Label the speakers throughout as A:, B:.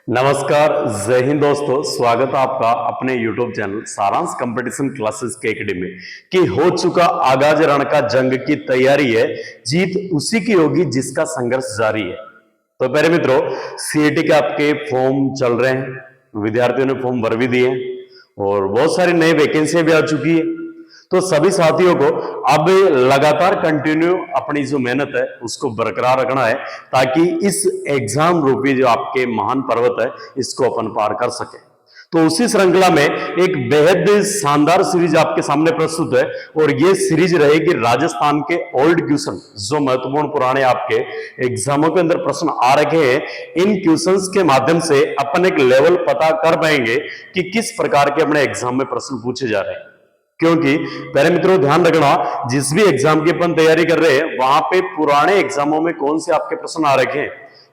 A: नमस्कार, जय हिंद दोस्तों। स्वागत है आपका अपने YouTube चैनल सारांश कंपटीशन क्लासेस के एकेडमी में कि हो चुका आगाज रण का जंग की तैयारी है, जीत उसी की होगी जिसका संघर्ष जारी है। तो प्यारे मित्रों, सीईटी के आपके फॉर्म चल रहे हैं, विद्यार्थियों ने फॉर्म भर भी दिए और बहुत सारी नई वैकेंसियां भी आ चुकी है। तो सभी साथियों को अब लगातार कंटिन्यू अपनी जो मेहनत है उसको बरकरार रखना है ताकि इस एग्जाम रूपी जो आपके महान पर्वत है इसको अपन पार कर सके। तो उसी श्रृंखला में एक बेहद शानदार सीरीज आपके सामने प्रस्तुत है और ये सीरीज रहेगी राजस्थान के ओल्ड क्वेश्चन, जो महत्वपूर्ण पुराने आपके एग्जामों के अंदर प्रश्न आ रखे हैं। इन क्वेश्चंस के माध्यम से अपन एक लेवल पता कर पाएंगे कि किस प्रकार के अपने एग्जाम में प्रश्न पूछे जा रहे हैं। क्योंकि प्यारे मित्रों, ध्यान रखना, जिस भी एग्जाम की अपन तैयारी कर रहे हैं वहां पे पुराने एग्जामों में कौन से आपके प्रश्न आ रखे हैं,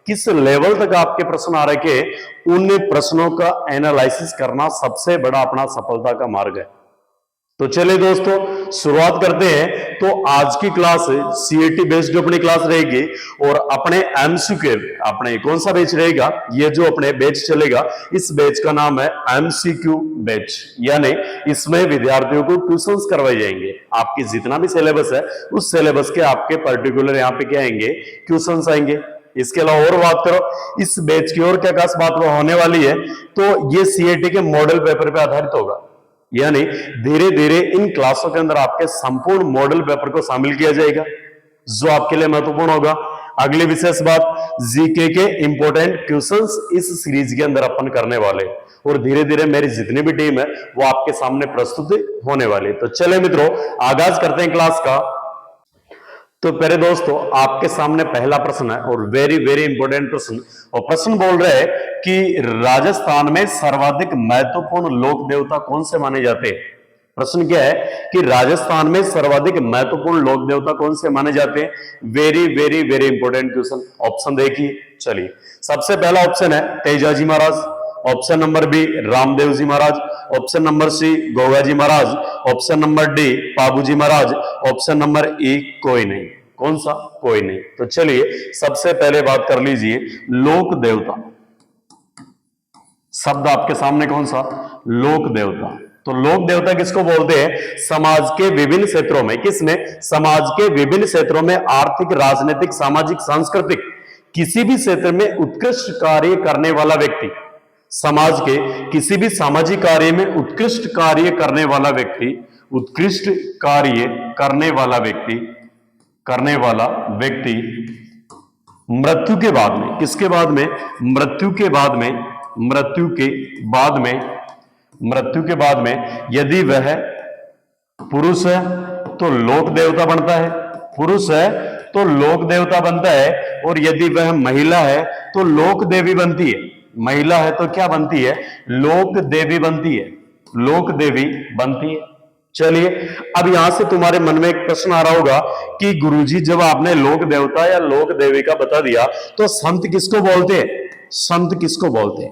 A: किस लेवल तक आपके प्रश्न आ रखे हैं, उन प्रश्नों का एनालिसिस करना सबसे बड़ा अपना सफलता का मार्ग है। तो चलिए दोस्तों, शुरुआत करते हैं। तो आज की क्लास सीईटी बेस्ड अपनी क्लास रहेगी और अपने एमसीक्यू अपने कौन सा बैच रहेगा, ये जो अपने बैच चलेगा इस बैच का नाम है एमसीक्यू बैच, यानी इसमें विद्यार्थियों को क्वेश्चंस करवाए जाएंगे। आपकी जितना भी सिलेबस है उस सिलेबस के आपके पर्टिकुलर यहाँ पे क्या आएंगे, क्वेश्चंस आएंगे। इसके अलावा और बात करो इस बैच की और क्या खास बात होने वाली है, तो ये सीईटी के मॉडल पेपर पे आधारित होगा, यानी धीरे धीरे इन क्लासों के अंदर आपके संपूर्ण मॉडल पेपर को शामिल किया जाएगा, जो आपके लिए महत्वपूर्ण होगा। अगली विशेष बात, जीके के इंपॉर्टेंट क्वेश्चंस इस सीरीज के अंदर अपन करने वाले और धीरे धीरे मेरी जितनी भी टीम है वो आपके सामने प्रस्तुत होने वाली। तो चले मित्रों, आगाज करते हैं क्लास का। तो प्यारे दोस्तों, आपके सामने पहला प्रश्न है और वेरी वेरी इंपॉर्टेंट प्रश्न, और प्रश्न बोल रहे हैं कि राजस्थान में सर्वाधिक महत्वपूर्ण लोक देवता कौन से माने जाते हैं। प्रश्न क्या है कि राजस्थान में सर्वाधिक महत्वपूर्ण लोक देवता कौन से माने जाते हैं। Very very very important question. Option देखिए, चलिए सबसे पहला ऑप्शन है तेजाजी महाराज, option number B Ramdev ji महाराज, ऑप्शन नंबर सी गोगाजी महाराज, ऑप्शन नंबर डी पाबूजी महाराज, ऑप्शन नंबर ई कोई नहीं। कौन सा? कोई नहीं। तो चलिए सबसे पहले बात कर लीजिए लोक देवता। शब्द आपके सामने कौन सा? लोक देवता। तो लोक देवता किसको बोलते हैं? समाज के विभिन्न क्षेत्रों में, किसमें? समाज के विभिन्न क्षेत्रों में आर्थिक, राजनीतिक, सामाजिक, सांस्कृतिक किसी भी क्षेत्र में उत्कृष्ट कार्य करने वाला व्यक्ति, समाज के किसी भी सामाजिक कार्य में उत्कृष्ट कार्य करने वाला व्यक्ति, उत्कृष्ट कार्य करने वाला व्यक्ति मृत्यु के बाद में, किसके बाद में? मृत्यु के बाद में यदि वह पुरुष है तो लोक देवता बनता है, पुरुष है तो लोक देवता बनता है, और यदि वह महिला है तो लोक देवी बनती है। महिला है तो क्या बनती है? लोक देवी बनती है, लोक देवी बनती है। चलिए अब यहां से तुम्हारे मन में एक प्रश्न आ रहा होगा कि गुरुजी, जब आपने लोक देवता या लोक देवी का बता दिया तो संत किसको बोलते हैं? संत किसको बोलते हैं?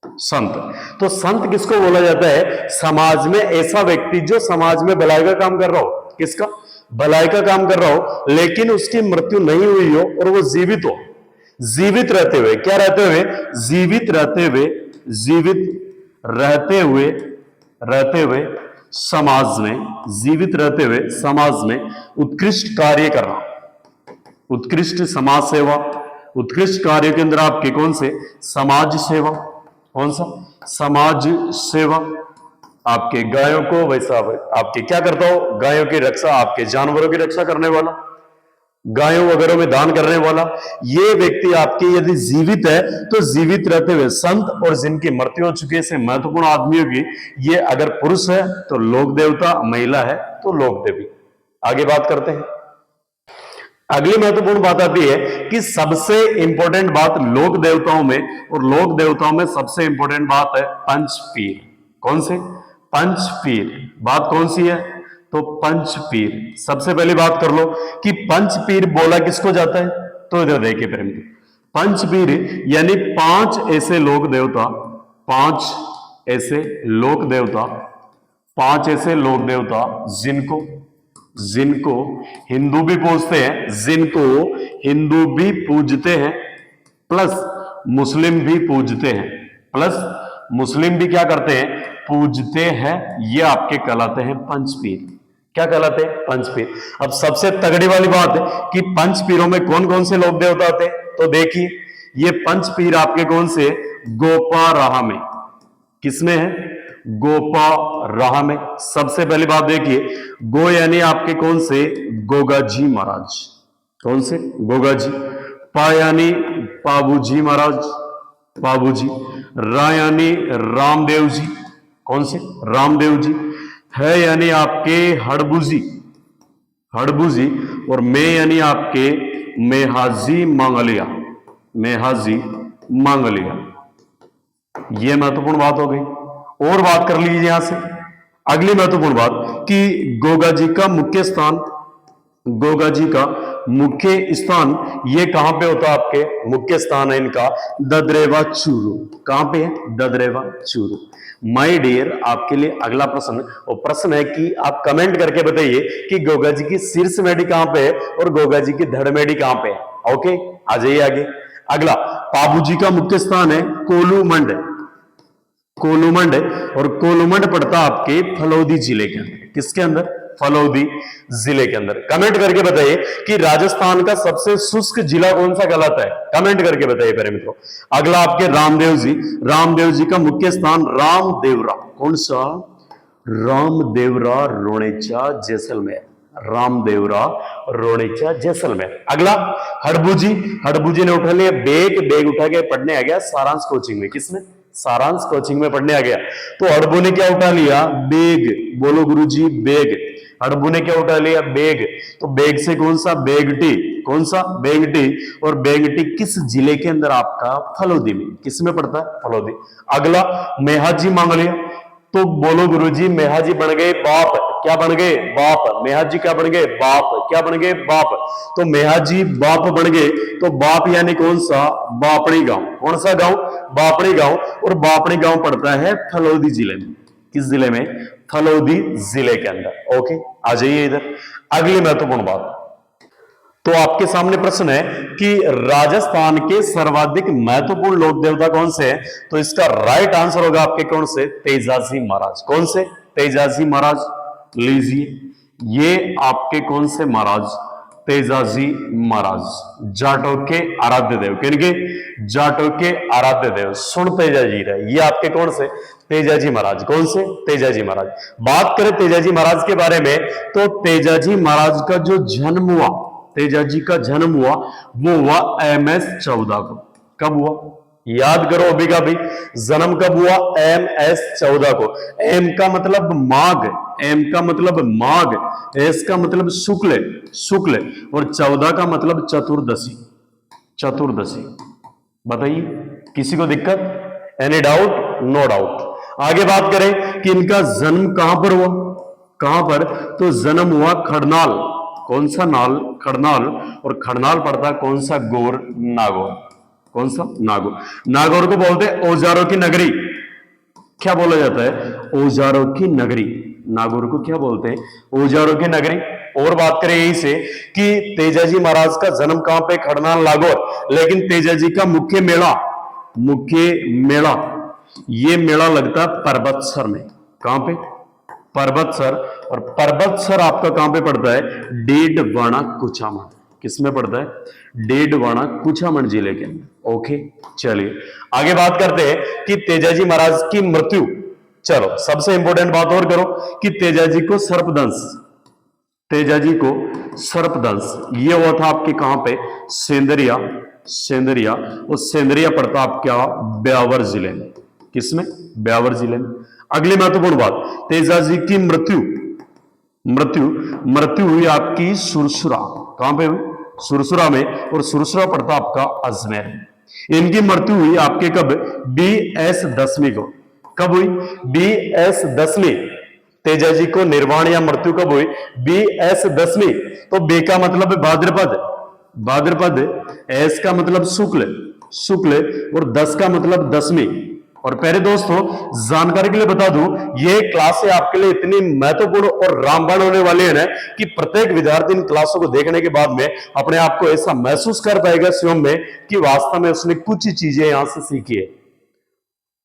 A: संत। तो संत किसको बोला जाता है? समाज में ऐसा व्यक्ति जो समाज में भलाई का काम कर रहा हो। किसका? भलाई का काम कर रहा हो, लेकिन उसकी मृत्यु नहीं हुई हो और वो जीवित हो। जीवित रहते हुए, क्या रहते हुए? जीवित रहते हुए समाज में, जीवित रहते हुए समाज में उत्कृष्ट कार्य करना, उत्कृष्ट समाज सेवा। उत्कृष्ट कार्य के अंदर आपके कौन से? समाज सेवा। कौन सा? समाज सेवा। आपके गायों को, वैसा आपके क्या करता हो? गायों की रक्षा, आपके जानवरों की रक्षा करने वाला, गायों वगैरह में दान करने वाला, ये व्यक्ति आपके यदि जीवित है तो जीवित रहते हुए संत, और जिनकी मृत्यु हो चुकी है ऐसे महत्वपूर्ण आदमियों की, ये अगर पुरुष है तो लोक देवता, महिला है तो लोक देवी। आगे बात करते हैं। अगली महत्वपूर्ण बात आती है कि सबसे इंपॉर्टेंट बात लोक देवताओं में, और लोक देवताओं में सबसे इंपॉर्टेंट बात है पंचपीर। कौन से? पंचपीर। बात कौन सी है? तो पंचपीर। सबसे पहली बात कर लो कि पंचपीर बोला किसको जाता है। तो इधर देखिए प्रेम, पंचपीर यानी पांच ऐसे लोक देवता, पांच ऐसे लोक देवता जिनको हिंदू भी पूजते हैं, प्लस मुस्लिम भी पूजते हैं, प्लस मुस्लिम भी क्या करते हैं, पूजते हैं, ये आपके कहलाते हैं पंचपीर। क्या कहलाते हैं, पंचपीर। अब सबसे तगड़ी वाली बात है कि पंचपीरों में कौन कौन से लोक देवता होते हैं, तो देखिए ये पंचपीर आपके कौन से, गोपा राह में, किसमें है, गोपा राह में। सबसे पहली बात देखिए, गो यानी आपके कौन से, गोगाजी महाराज, कौन से, गोगाजी। पा यानी पाबूजी महाराज, पाबूजी। रा यानी रामदेव जी, कौन से, रामदेव जी। है यानी आपके हड़बूजी, हड़बूजी। और मैं यानी आपके मेहाजी मांगलिया, मेहाजी मांगलिया। ये महत्वपूर्ण बात हो गई। और बात कर लीजिए यहां से अगली महत्वपूर्ण बात कि गोगा जी का मुख्य स्थान, गोगा जी का मुख्य स्थान ये कहां पे होता है, आपके मुख्य स्थान है इनका ददरेवा चूरू। कहां पे है, ददरेवा चूरू। माय डियर, आपके लिए अगला प्रश्न, और प्रश्न है कि आप कमेंट करके बताइए कि गोगा जी की शीर्ष मेडी कहां पे है और गोगा जी की धड़ मेडी कहां पे है। ओके, आ जाइए आगे। अगला, पाबूजी का मुख्य स्थान है कोलूमंड, कोलूमंड। और कोलूमंड पड़ता आपके फलौदी जिले के अंदर, किसके अंदर, फलौदी जिले के अंदर। कमेंट करके बताइए कि राजस्थान का सबसे शुष्क जिला कौन सा कहलाता है, कमेंट करके बताइए प्यारे मित्रों। अगला आपके रामदेव जी, रामदेव जी का मुख्य स्थान रामदेवरा, कौन सा, रामदेवरा रोणेचा जैसलमेर, रामदेवरा रोणेचा जैसलमेर। अगला हड़बूजी, हड़बूजी ने उठा लिया बैग, बैग उठा के पढ़ने आ गया सारांश कोचिंग में, किसमें, सारांश कोचिंग में पढ़ने आ गया। तो हड़बू ने क्या उठा लिया, बैग, बोलो गुरुजी बैग। हड़बू ने क्या उठा लिया, बैग। तो बैग से कौन सा, बेगटी, कौन सा, बेगटी। और बेगटी किस जिले के अंदर, आपका फलौदी में, किसमें पड़ता है, फलौदी। अगला मेहाजी मांग लिया, तो बोलो गुरुजी मेहाजी बन गए बाप, क्या बन गए, बाप। मेहाजी क्या बन गए, बाप, क्या बन गए, बाप। तो मेहाजी बाप बन गए, तो बाप यानी कौन सा, बापड़ी गांव, कौन सा गांव, बापड़ी गांव। और बापड़ी गांव पड़ता है फलौदी जिले में, किस जिले में, फलौदी जिले के अंदर। ओके, आ जाइए इधर अगली महत्वपूर्ण बात। तो आपके सामने प्रश्न है कि राजस्थान के सर्वाधिक महत्वपूर्ण लोक देवता कौन से हैं, तो इसका राइट आंसर होगा आपके कौन से, तेजाजी महाराज। कौन से, तेजाजी महाराज। लीजिए ये आपके कौन से महाराज, तेजाजी महाराज, जाटों के आराध्य देव, किनके, जाटों के आराध्य देव, सुन तेजाजी रहे, ये आपके कौन से, तेजाजी महाराज। कौन से, तेजाजी महाराज। बात करें तेजाजी महाराज के बारे में, तो तेजाजी महाराज का जो जन्म हुआ, तेजाजी का जन्म हुआ वो हुआ MS 14 को। कब हुआ, याद करो अभी का भी, जन्म कब हुआ, MS 14 को। एम का मतलब माघ, एम का मतलब माघ, एस का मतलब शुक्ल, शुक्ल, और 14 का मतलब चतुर्दशी, चतुर्दशी। बताइए किसी को दिक्कत, एनी डाउट, नो डाउट। आगे बात करें कि इनका जन्म कहां पर हुआ, कहां पर, तो जन्म हुआ खड़नाल, कौन सा नाल, खड़नाल। और खड़नाल पड़ता कौन सा, गोर, नागौर, कौन सा, नागौर। नागौर को बोलते हैं औजारों की नगरी, क्या बोला जाता है, औजारों की नगरी। नागौर को क्या बोलते हैं, औजारों की नगरी। और बात करें यही से कि तेजाजी महाराज का जन्म कहां पे, खड़नाल, नागौर। लेकिन तेजाजी का मुख्य मेला, मुख्य मेला, ये मेला लगता है परबतसर में। कहां पे, परबतसर। और परबतसर आपका कहां पे पड़ता है, डेडवाना कुचामन, किसमें पड़ता है, डेडवाना कुचामन जिले के अंदर। ओके, चलिए आगे बात करते हैं कि तेजाजी महाराज की मृत्यु। चलो सबसे इंपॉर्टेंट बात और करो कि तेजाजी को सर्पदंश, तेजाजी को सर्पदंश ये हुआ था आपके कहां पे, सेंदरिया, सेंदरिया। और सेंदरिया पड़ता आपका ब्यावर जिले में, किसमें, ब्यावर जिले में। अगली महत्वपूर्ण बात, तेजाजी की मृत्यु, मृत्यु, मृत्यु हुई आपकी सुरसुरा, कहां पे हुई, सुरसुरा में। और सुरसुरा पड़ता आपका अजमेर। इनकी मृत्यु हुई आपके कब, BS 10वीं को। कब हुई, BS 10वीं। तेजाजी को निर्वाण या मृत्यु कब हुई, BS 10वीं। तो बे का मतलब भाद्रपद, भाद्रपद। एस का मतलब शुक्ल, शुक्ल। और 10 का मतलब 10वीं, और प्यारे दोस्तों, जानकारी के लिए बता दूं, ये क्लासें आपके लिए इतनी महत्वपूर्ण और रामबाण होने वाली है ना कि प्रत्येक विद्यार्थी इन क्लासों को देखने के बाद में अपने आप को ऐसा महसूस कर पाएगा स्वयं में कि वास्तव में उसने कुछ चीजें यहां से सीखी है।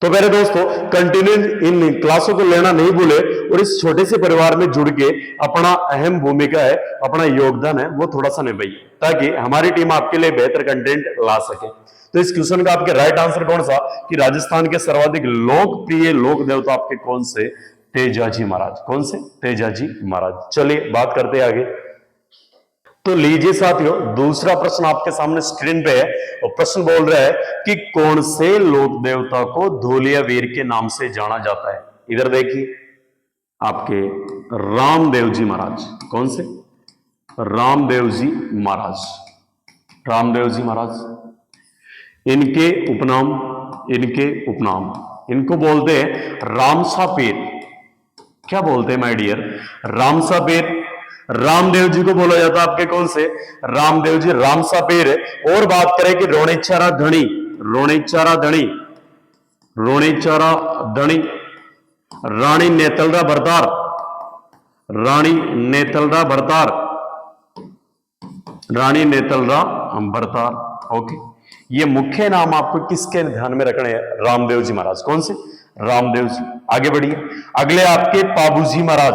A: तो मेरे दोस्तों, कंटिन्यू इन क्लासों को लेना नहीं भूले और इस छोटे से परिवार में जुड़ के अपना अहम भूमिका है, अपना योगदान है, वो थोड़ा सा निभाइए ताकि हमारी टीम आपके लिए बेहतर कंटेंट ला सके। तो इस क्वेश्चन का आपके राइट आंसर कौन सा कि राजस्थान के सर्वाधिक लोकप्रिय लोक देवता आपके कौन से? तेजाजी महाराज। कौन से? तेजाजी महाराज। चलिए बात करते हैं आगे। तो लीजिए साथियों, दूसरा प्रश्न आपके सामने स्क्रीन पे है और प्रश्न बोल रहा है कि कौन से लोक देवता को धोलिया वीर के नाम से जाना जाता है? इधर देखिए, आपके रामदेव जी महाराज। कौन से? रामदेव जी महाराज। रामदेव जी महाराज। इनके उपनाम, इनको बोलते हैं रामसा पीर। क्या बोलते हैं माय डियर? रामसा पीर। रामदेव जी को बोला जाता है आपके कौन से? रामदेव जी रामसा पीर। और बात करें कि रोणेचारा धनी, रानी नेतलरा भरतार, रानी नेतलरा भरतार। ओके, ये मुख्य नाम आपको किसके ध्यान में रखने हैं? रामदेव जी महाराज। कौन से? रामदेव जी। आगे बढ़िए, अगले आपके पाबूजी महाराज।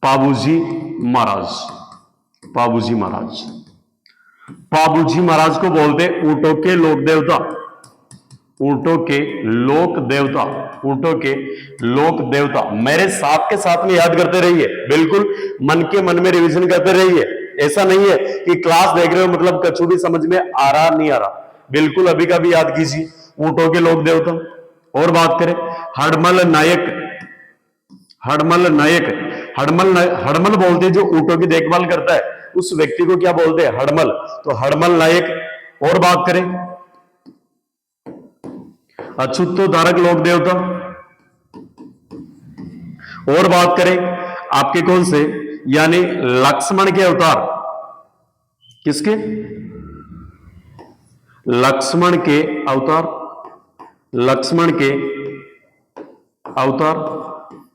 A: पाबूजी महाराज को बोलते ऊंटों के लोक देवता। मेरे साथ के साथ में याद करते रहिए, बिल्कुल मन के मन में रिवीजन करते रहिए। ऐसा नहीं है कि क्लास देख रहे हो मतलब कछु भी समझ में आ रहा नहीं आ रहा, बिल्कुल अभी का भी याद कीजिए ऊंटों के लोक देवता। और बात करें हड़मल बोलते हैं जो ऊंटों की देखभाल करता है, उस व्यक्ति को क्या बोलते हैं? हड़मल। तो हड़मल नायक। और बात करें अछूतो धारक लोक देवता। और बात करें आपके कौन से? यानी लक्ष्मण के अवतार। किसके? लक्ष्मण के अवतार।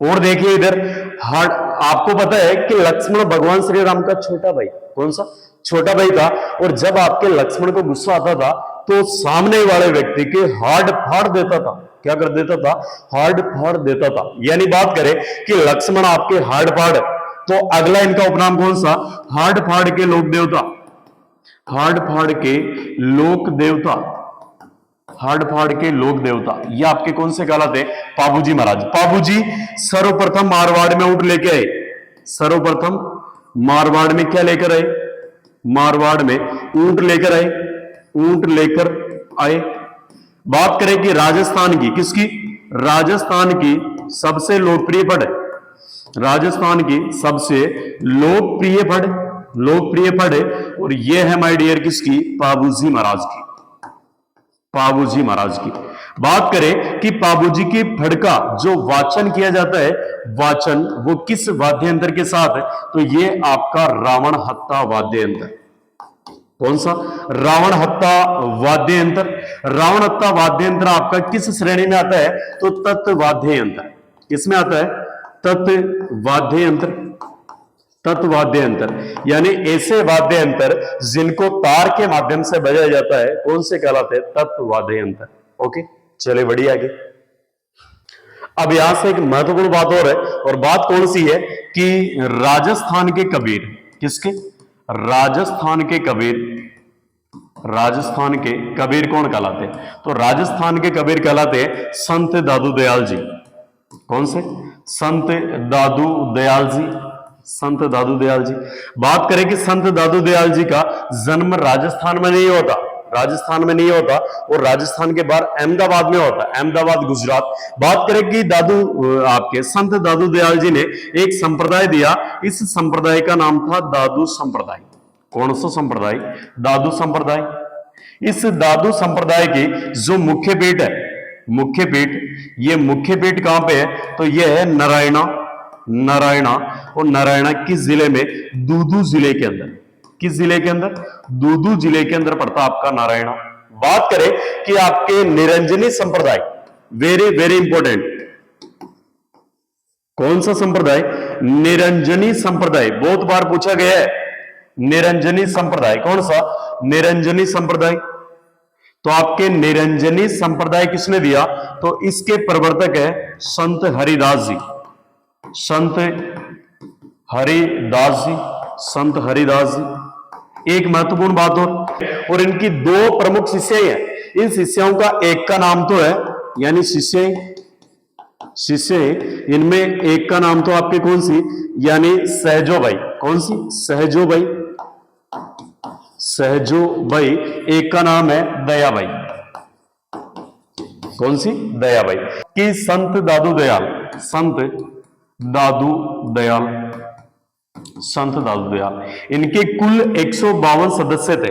A: और देखिए इधर आपको पता है कि लक्ष्मण भगवान श्री राम का छोटा भाई। कौन सा? छोटा भाई था। और जब आपके लक्ष्मण को गुस्सा आता था तो सामने वाले व्यक्ति के हार्ड फाड़ देता था। क्या कर देता था? हार्ड फाड़ देता था। यानी बात करें कि लक्ष्मण आपके हार्ड फाड़, तो अगला इनका उपनाम कौन सा? हार्ड फाड़ के लोक देवता। ये आपके कौन से कहलाते हैं? पाबूजी महाराज। पाबूजी सर्वप्रथम मारवाड़ में ऊंट लेके आए। सर्वप्रथम मारवाड़ में क्या लेकर आए? मारवाड़ में ऊंट लेकर आए। बात करें कि राजस्थान की, किसकी? राजस्थान की सबसे लोकप्रिय फड़, लोकप्रिय फड़ और यह है माय डियर किसकी? पाबूजी महाराज की। बात करें कि पाबूजी की फड़ का जो वाचन किया जाता है, वो किस वाद्य यंत्र के साथ है? तो ये आपका रावण हत्ता वाद्य यंत्र। कौन सा? रावण हत्ता वाद्य यंत्र आपका किस श्रेणी में आता है? तो तत्वाद्य यंत्र। किसमें आता है? तत्वाद्य यंत्र। यानी ऐसे वाद्य यंत्र जिनको तार के माध्यम से बजाया जाता है, कौन से कहलाते हैं? तत्वाद्य यंत्र। ओके, चले बढ़िया आगे। अब यहां से एक महत्वपूर्ण बात और है, और बात कौन सी है कि राजस्थान के कबीर। किसके? राजस्थान के कबीर कौन कहलाते हैं? तो राजस्थान के कबीर कहलाते हैं संत दादू दयाल जी। कौन से? संत दादू दयाल जी। बात करें कि संत दादू दयाल जी का जन्म राजस्थान में नहीं होता, और राजस्थान के बाहर अहमदाबाद में होता है, अहमदाबाद गुजरात। बात करें कि आपके संत दादू दयाल जी ने एक संप्रदाय दिया, इस संप्रदाय का नाम था दादू संप्रदाय। कौन सा संप्रदाय? दादू संप्रदाय। इस दादू संप्रदाय की जो मुख्य पीठ है, ये मुख्य पीठ कहां पे है? तो ये है नारायणा। और नारायणा किस जिले में? दूदू जिले के अंदर। किस जिले के अंदर? दूदू जिले के अंदर पड़ता आपका नारायणा। बात करें कि आपके निरंजनी संप्रदाय, वेरी वेरी इंपॉर्टेंट, कौन सा संप्रदाय? निरंजनी संप्रदाय, बहुत बार पूछा गया है। निरंजनी संप्रदाय कौन सा? निरंजनी संप्रदाय। तो आपके निरंजनी संप्रदाय किसने दिया? तो इसके प्रवर्तक है संत हरिदास जी, संत हरिदास जी, संत हरिदास जी। एक महत्वपूर्ण बात और इनकी दो प्रमुख शिष्य हैं। इन शिष्यों का एक का नाम तो है, यानी शिष्य इनमें एक का नाम तो आपके कौन सी? यानी सहजोबाई। कौन सी? सहजोबाई, सहजोबाई। एक का नाम है दयाबाई। कौन सी? दयाबाई। कि संत दादू दयाल, संत दादू दयाल, संत दादू दयाल, इनके कुल 152 सदस्य थे।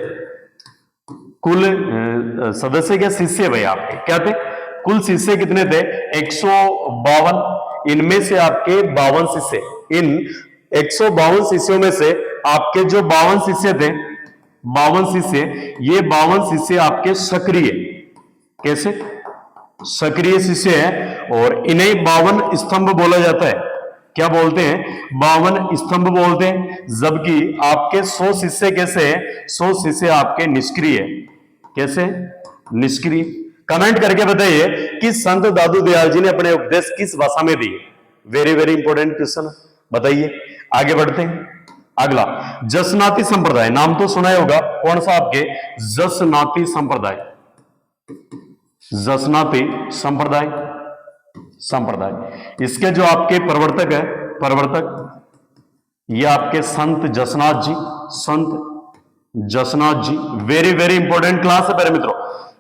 A: कुल सदस्य क्या? शिष्य भाई आपके क्या थे? कुल शिष्य कितने थे? 152। इनमें से आपके 52 शिष्य, इन 152 शिष्यों में से आपके जो 52 शिष्य थे, 52 शिष्य, ये 52 शिष्य आपके सक्रिय, कैसे? सक्रिय शिष्य है। और इन्हें 52 स्तंभ बोला जाता है। क्या बोलते हैं? 52 स्तंभ बोलते हैं। जबकि आपके 100 शिष्य कैसे है? 100 शिष्य आपके निष्क्रिय है। कैसे? निष्क्रिय। कमेंट करके बताइए कि संत दादू दयाल जी ने अपने उपदेश किस भाषा में दिए। वेरी वेरी इंपॉर्टेंट क्वेश्चन, बताइए। आगे बढ़ते हैं। अगला, जसनाती संप्रदाय, नाम तो सुना ही होगा। कौन सा? आपके जसनाती संप्रदाय, जसनाती संप्रदाय, संप्रदाय। इसके जो आपके प्रवर्तक है, प्रवर्तक, ये आपके संत जसनाथ जी, संत Jasnath ji. Very very important class है प्यारे मित्रों।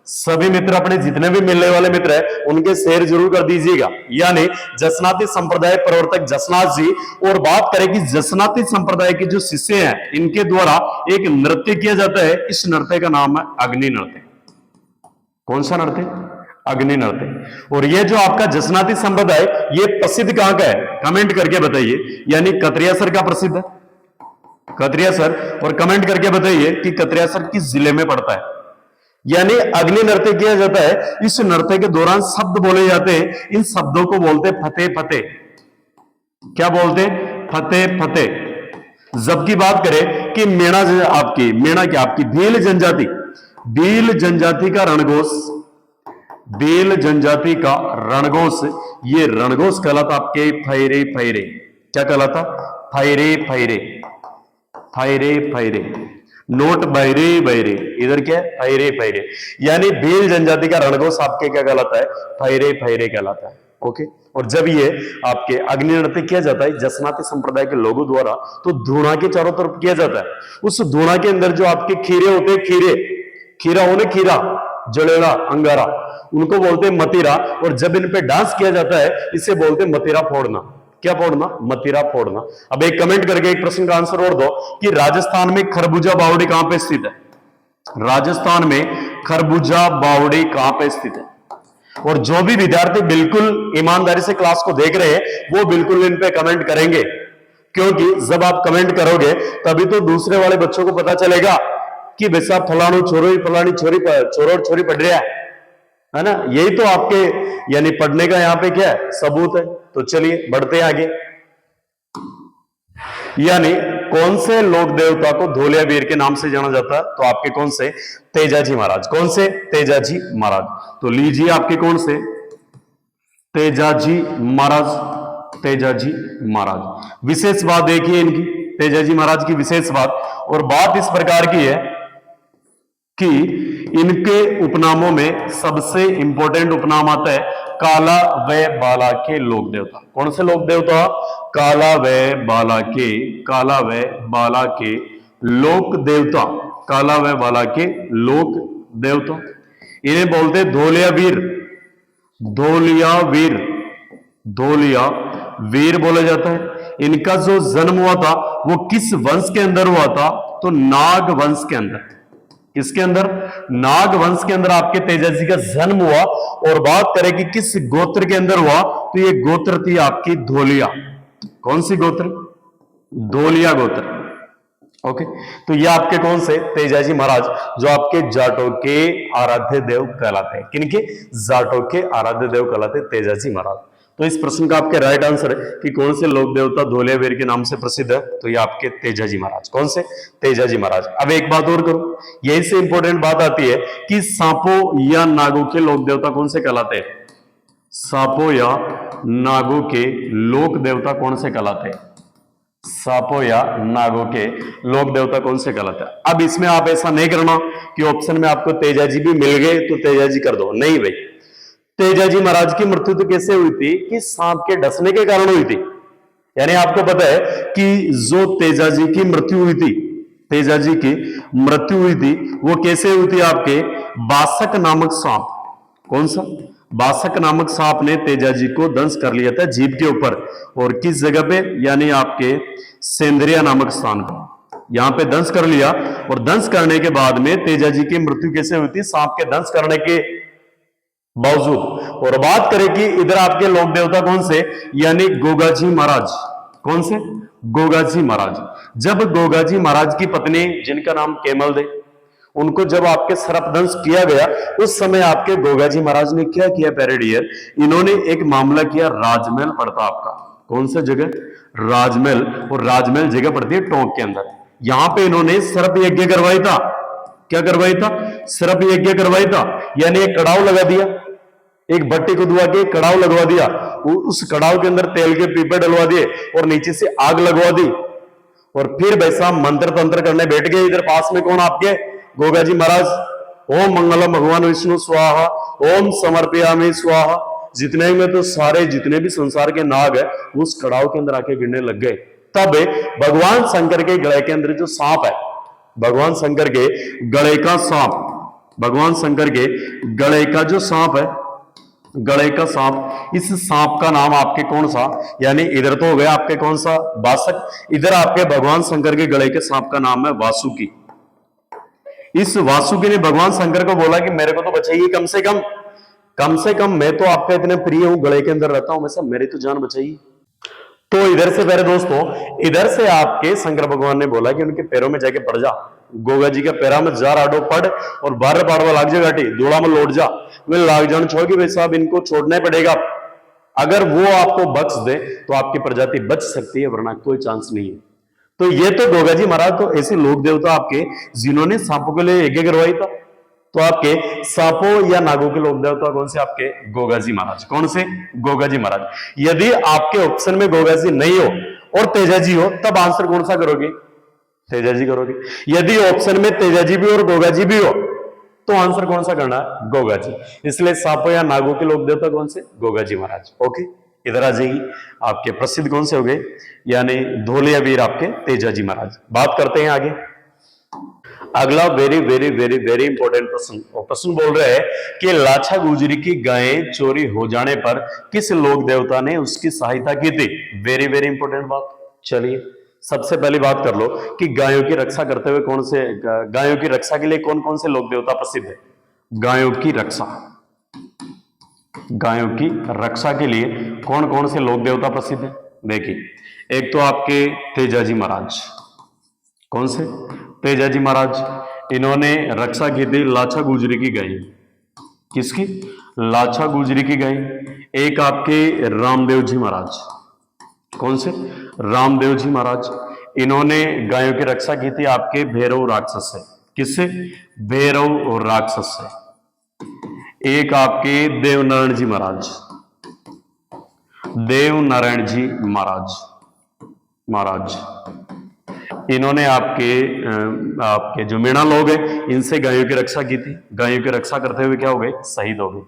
A: सभी मित्र अपने जितने भी मिलने वाले मित्र हैं उनके शेयर जरूर कर दीजिएगा। यानी जसनाती संप्रदाय प्रवर्तक जसनाथ जी। और बात करें कि जसनाती संप्रदाय के जो शिष्य हैं, इनके द्वारा एक नृत्य किया जाता है। इस नृत्य का नाम है अग्नि नृत्य। कौन सा नृत्य? अग्नि नृत्य। और ये जो आपका जसनाती संप्रदाय, ये प्रसिद्ध कहां का है? कमेंट करके बताइए। यानी कतरियासर का प्रसिद्ध है, कतरियासर। और कमेंट करके बताइए कि कतरियासर किस जिले में पड़ता है। यानी अग्नि नृत्य किया जाता है। इस नृत्य के दौरान शब्द बोले जाते हैं। इन शब्दों को बोलते फतेह फतेह। क्या बोलते? फतेह फतेह। जबकि बात करें कि मेणा, आपकी मेणा क्या? आपकी भील जनजाति, भील जनजाति का रणघोष, भील जनजाति का रणघोष, ये रणघोष कहलाता आपके फैरे फैरे। क्या कहलाता? फैरे फैरे, फैरे फैरे। नोट बहरे बहरे, इधर क्या है? फैरे फैरे। यानी भील जनजाति का रणघोष आपके क्या कहलाता है? फैरे फैरे कहलाता है। ओके। और जब ये आपके अग्नि नृत्य किया जाता है जसनाती संप्रदाय के लोगों द्वारा, तो धूणा के चारों तरफ किया जाता है। उस धूणा के अंदर जो आपके खीरे होते हैं, खीरे, खीरा होने, खीरा, जलेड़ा, अंगारा, उनको बोलते हैं मतीरा। और जब इन पे डांस किया जाता है इसे बोलते हैं मतीरा फोड़ना। क्या फोड़ना? मतीरा फोड़ना। अब एक कमेंट करके एक प्रश्न का आंसर और दो कि राजस्थान में खरबूजा बावड़ी कहां पे स्थित है? राजस्थान में खरबूजा बावड़ी कहां पे स्थित है? और जो भी विद्यार्थी बिल्कुल ईमानदारी से क्लास को देख रहे हैं वो बिल्कुल इन पे कमेंट करेंगे, क्योंकि जब आप कमेंट करोगे तभी तो दूसरे वाले बच्चों को पता चलेगा कि वैसा फलाणु छोरो, फलानी छोरी, छोरो और छोरी पढ़ रहा है ना। यही तो आपके यानी पढ़ने का यहाँ पे क्या है? सबूत है। तो चलिए बढ़ते हैं आगे। यानी कौन से लोक देवता को धोलिया वीर के नाम से जाना जाता है? तो आपके कौन से? तेजाजी महाराज। कौन से? तेजाजी महाराज। तो लीजिए आपके कौन से? तेजाजी महाराज, तेजाजी महाराज। विशेष बात देखिए इनकी, तेजाजी महाराज की विशेष बात। और बात इस प्रकार की है कि इनके उपनामों में सबसे इंपॉर्टेंट उपनाम आता है काला व बाला के लोक देवता। कौन से लोक देवता? काला व बाला के, काला व बाला के लोक देवता, काला व बाला के लोक देवता। इन्हें बोलते धोलिया वीर, धोलिया वीर, धोलिया वीर बोला जाता है। इनका जो जन्म हुआ था वो किस वंश के अंदर हुआ था? तो नाग वंश के अंदर। किसके अंदर? नाग वंश के अंदर आपके तेजाजी का जन्म हुआ। और बात करें कि किस गोत्र के अंदर हुआ, तो ये गोत्र थी आपकी धोलिया। कौन सी गोत्र? धोलिया गोत्र। ओके, तो ये आपके कौन से तेजाजी महाराज जो आपके जाटों के आराध्य देव कहलाते हैं। किनके? जाटों के आराध्य देव कहलाते तेजाजी महाराज। तो इस प्रश्न का आपके राइट आंसर है कि कौन से लोक देवता धोलियावीर के नाम से प्रसिद्ध है, तो ये आपके तेजाजी महाराज। कौन से? तेजाजी महाराज। अब एक बात और करो, यही से इंपॉर्टेंट बात आती है कि सांपों या नागों के लोक देवता कौन से कहलाते हैं। सांपों या नागों के लोक देवता कौन से कहलाते हैं। सांपों या नागों के लोक देवता कौन से कहलाते हैं। अब इसमें आप ऐसा नहीं करना कि ऑप्शन में आपको तेजाजी भी मिल गए तो तेजाजी कर दो, नहीं भाई। तेजाजी महाराज की मृत्यु तो कैसे हुई थी कि सांप के डसने के कारण हुई थी। यानी आपको पता है कि जो तेजाजी की मृत्यु हुई थी, तेजाजी की मृत्यु हुई थी वो कैसे हुई थी, आपके बासक नामक सांप। कौन सा? बासक नामक सांप ने तेजाजी को दंश कर लिया था जीभ के ऊपर। और किस जगह पे? यानी आपके सेंद्रिया नामक स्थान पर यहां पे दंश कर लिया। और दंश करने के बाद में तेजाजी की मृत्यु कैसे हुई थी, सांप के दंश करने के बावजूद। और बात करें कि इधर आपके लोक देवता कौन से, यानी गोगाजी महाराज। कौन से? गोगाजी महाराज। जब गोगाजी महाराज की पत्नी जिनका नाम केमल दे, उनको जब आपके सर्पदंश किया गया उस समय आपके गोगाजी महाराज ने क्या किया प्यारे डियर, इन्होंने एक मामला किया। राजमहल पड़ता आपका कौन सा जगह? राजमहल। और राजमहल जगह पड़ती है टोंक के अंदर। यहां पे इन्होंने सर्प यज्ञ करवाई था। क्या करवाई था? सर्प यज्ञ करवाई था। यानी एक कड़ाव लगा दिया, एक भट्टी को दुआ के कड़ाव लगवा दिया, उस कड़ाव के अंदर तेल के पीपे डलवा दिए और नीचे से आग लगवा दी। और फिर वैसा मंत्र तंत्र करने बैठ गए। इधर पास में कौन? आपके गोगाजी महाराज। ओम मंगलम भगवान विष्णु स्वाहा, ओम समर्पयामि स्वाहा। जितने में तो सारे जितने भी संसार के नाग है उस कड़ाव के अंदर आके गिरने लग गए। तब भगवान शंकर के गले के अंदर जो सांप है, भगवान शंकर के गले का सांप, भगवान शंकर के गले का जो सांप है, गले का सांप, इस सांप का नाम आपके कौन सा, यानी इधर तो हो गया आपके कौन सा? बासक। इधर आपके भगवान शंकर के गले के सांप का नाम है वासुकी। इस वासुकी ने भगवान शंकर को बोला कि मेरे को तो बचाइए, कम से कम मैं तो आपका इतने प्रिय हूं, गले के अंदर रहता हूं मैं, सब मेरी तो जान बचाइए। तो इधर से मेरे दोस्तों, इधर से आपके शंकर भगवान ने बोला कि उनके पैरों में जाके पड़ जा। गोगा जी के पैरा में जा राडो पड़ और बारह पाड़वा लाग जा गाटी, दूड़ा में लौट जा। वे लाग जान छोड़ भाई साहब इनको छोड़ना ही पड़ेगा। अगर वो आपको बख्श दे तो आपकी प्रजाति बच सकती है, वरना कोई चांस नहीं है। तो ये तो गोगाजी महाराज तो ऐसे लोक देवता आपके जिन्होंने सांपों के लिए यज्ञ करवाई था। तो आपके सांपों या नागों के लोक देवता कौन से? आपके गोगाजी महाराज। कौन से? गोगाजी महाराज। यदि आपके ऑप्शन में गोगाजी नहीं हो और तेजाजी हो तब आंसर कौन सा करोगे? तेजाजी करोगे। यदि ऑप्शन में तेजाजी भी और गोगाजी भी हो तो आंसर कौन सा करना है? गोगाजी। इसलिए सांपों या नागों के लोक देवता कौन से? गोगाजी महाराज। ओके, इधर आ जाइए। आपके प्रसिद्ध कौन से हो गए, यानी धोलियावीर आपके तेजाजी महाराज। बात करते हैं आगे। अगला very very very very important प्रश्न, और प्रश्न बोल रहे हैं कि लाछा गुजरी की गायें चोरी हो जाने पर किस लोक देवता ने उसकी सहायता की थी। वेरी वेरी इंपॉर्टेंट बात। चलिए सबसे पहली बात कर लो कि गायों की रक्षा करते हुए कौन से, गायों की रक्षा के लिए कौन कौन से लोक देवता प्रसिद्ध है। गायों की रक्षा, गायों की रक्षा के लिए कौन कौन से लोक देवता प्रसिद्ध है। देखिए, एक तो आपके तेजाजी महाराज। कौन से? तेजाजी महाराज। इन्होंने रक्षा की थी लाछा गुजरी की गाय। किसकी? लाछा गुजरी की गाय। एक आपके रामदेव जी महाराज। कौन से? रामदेव जी महाराज। इन्होंने गायों की रक्षा की थी आपके भैरव राक्षस से। किससे? भैरव और राक्षस से। एक आपके देवनारायण जी महाराज, देवनारायण जी महाराज। इन्होंने आपके जो मीणा लोग हैं इनसे गायों की रक्षा की थी। गायों की रक्षा करते हुए क्या हो गए? शहीद हो गए।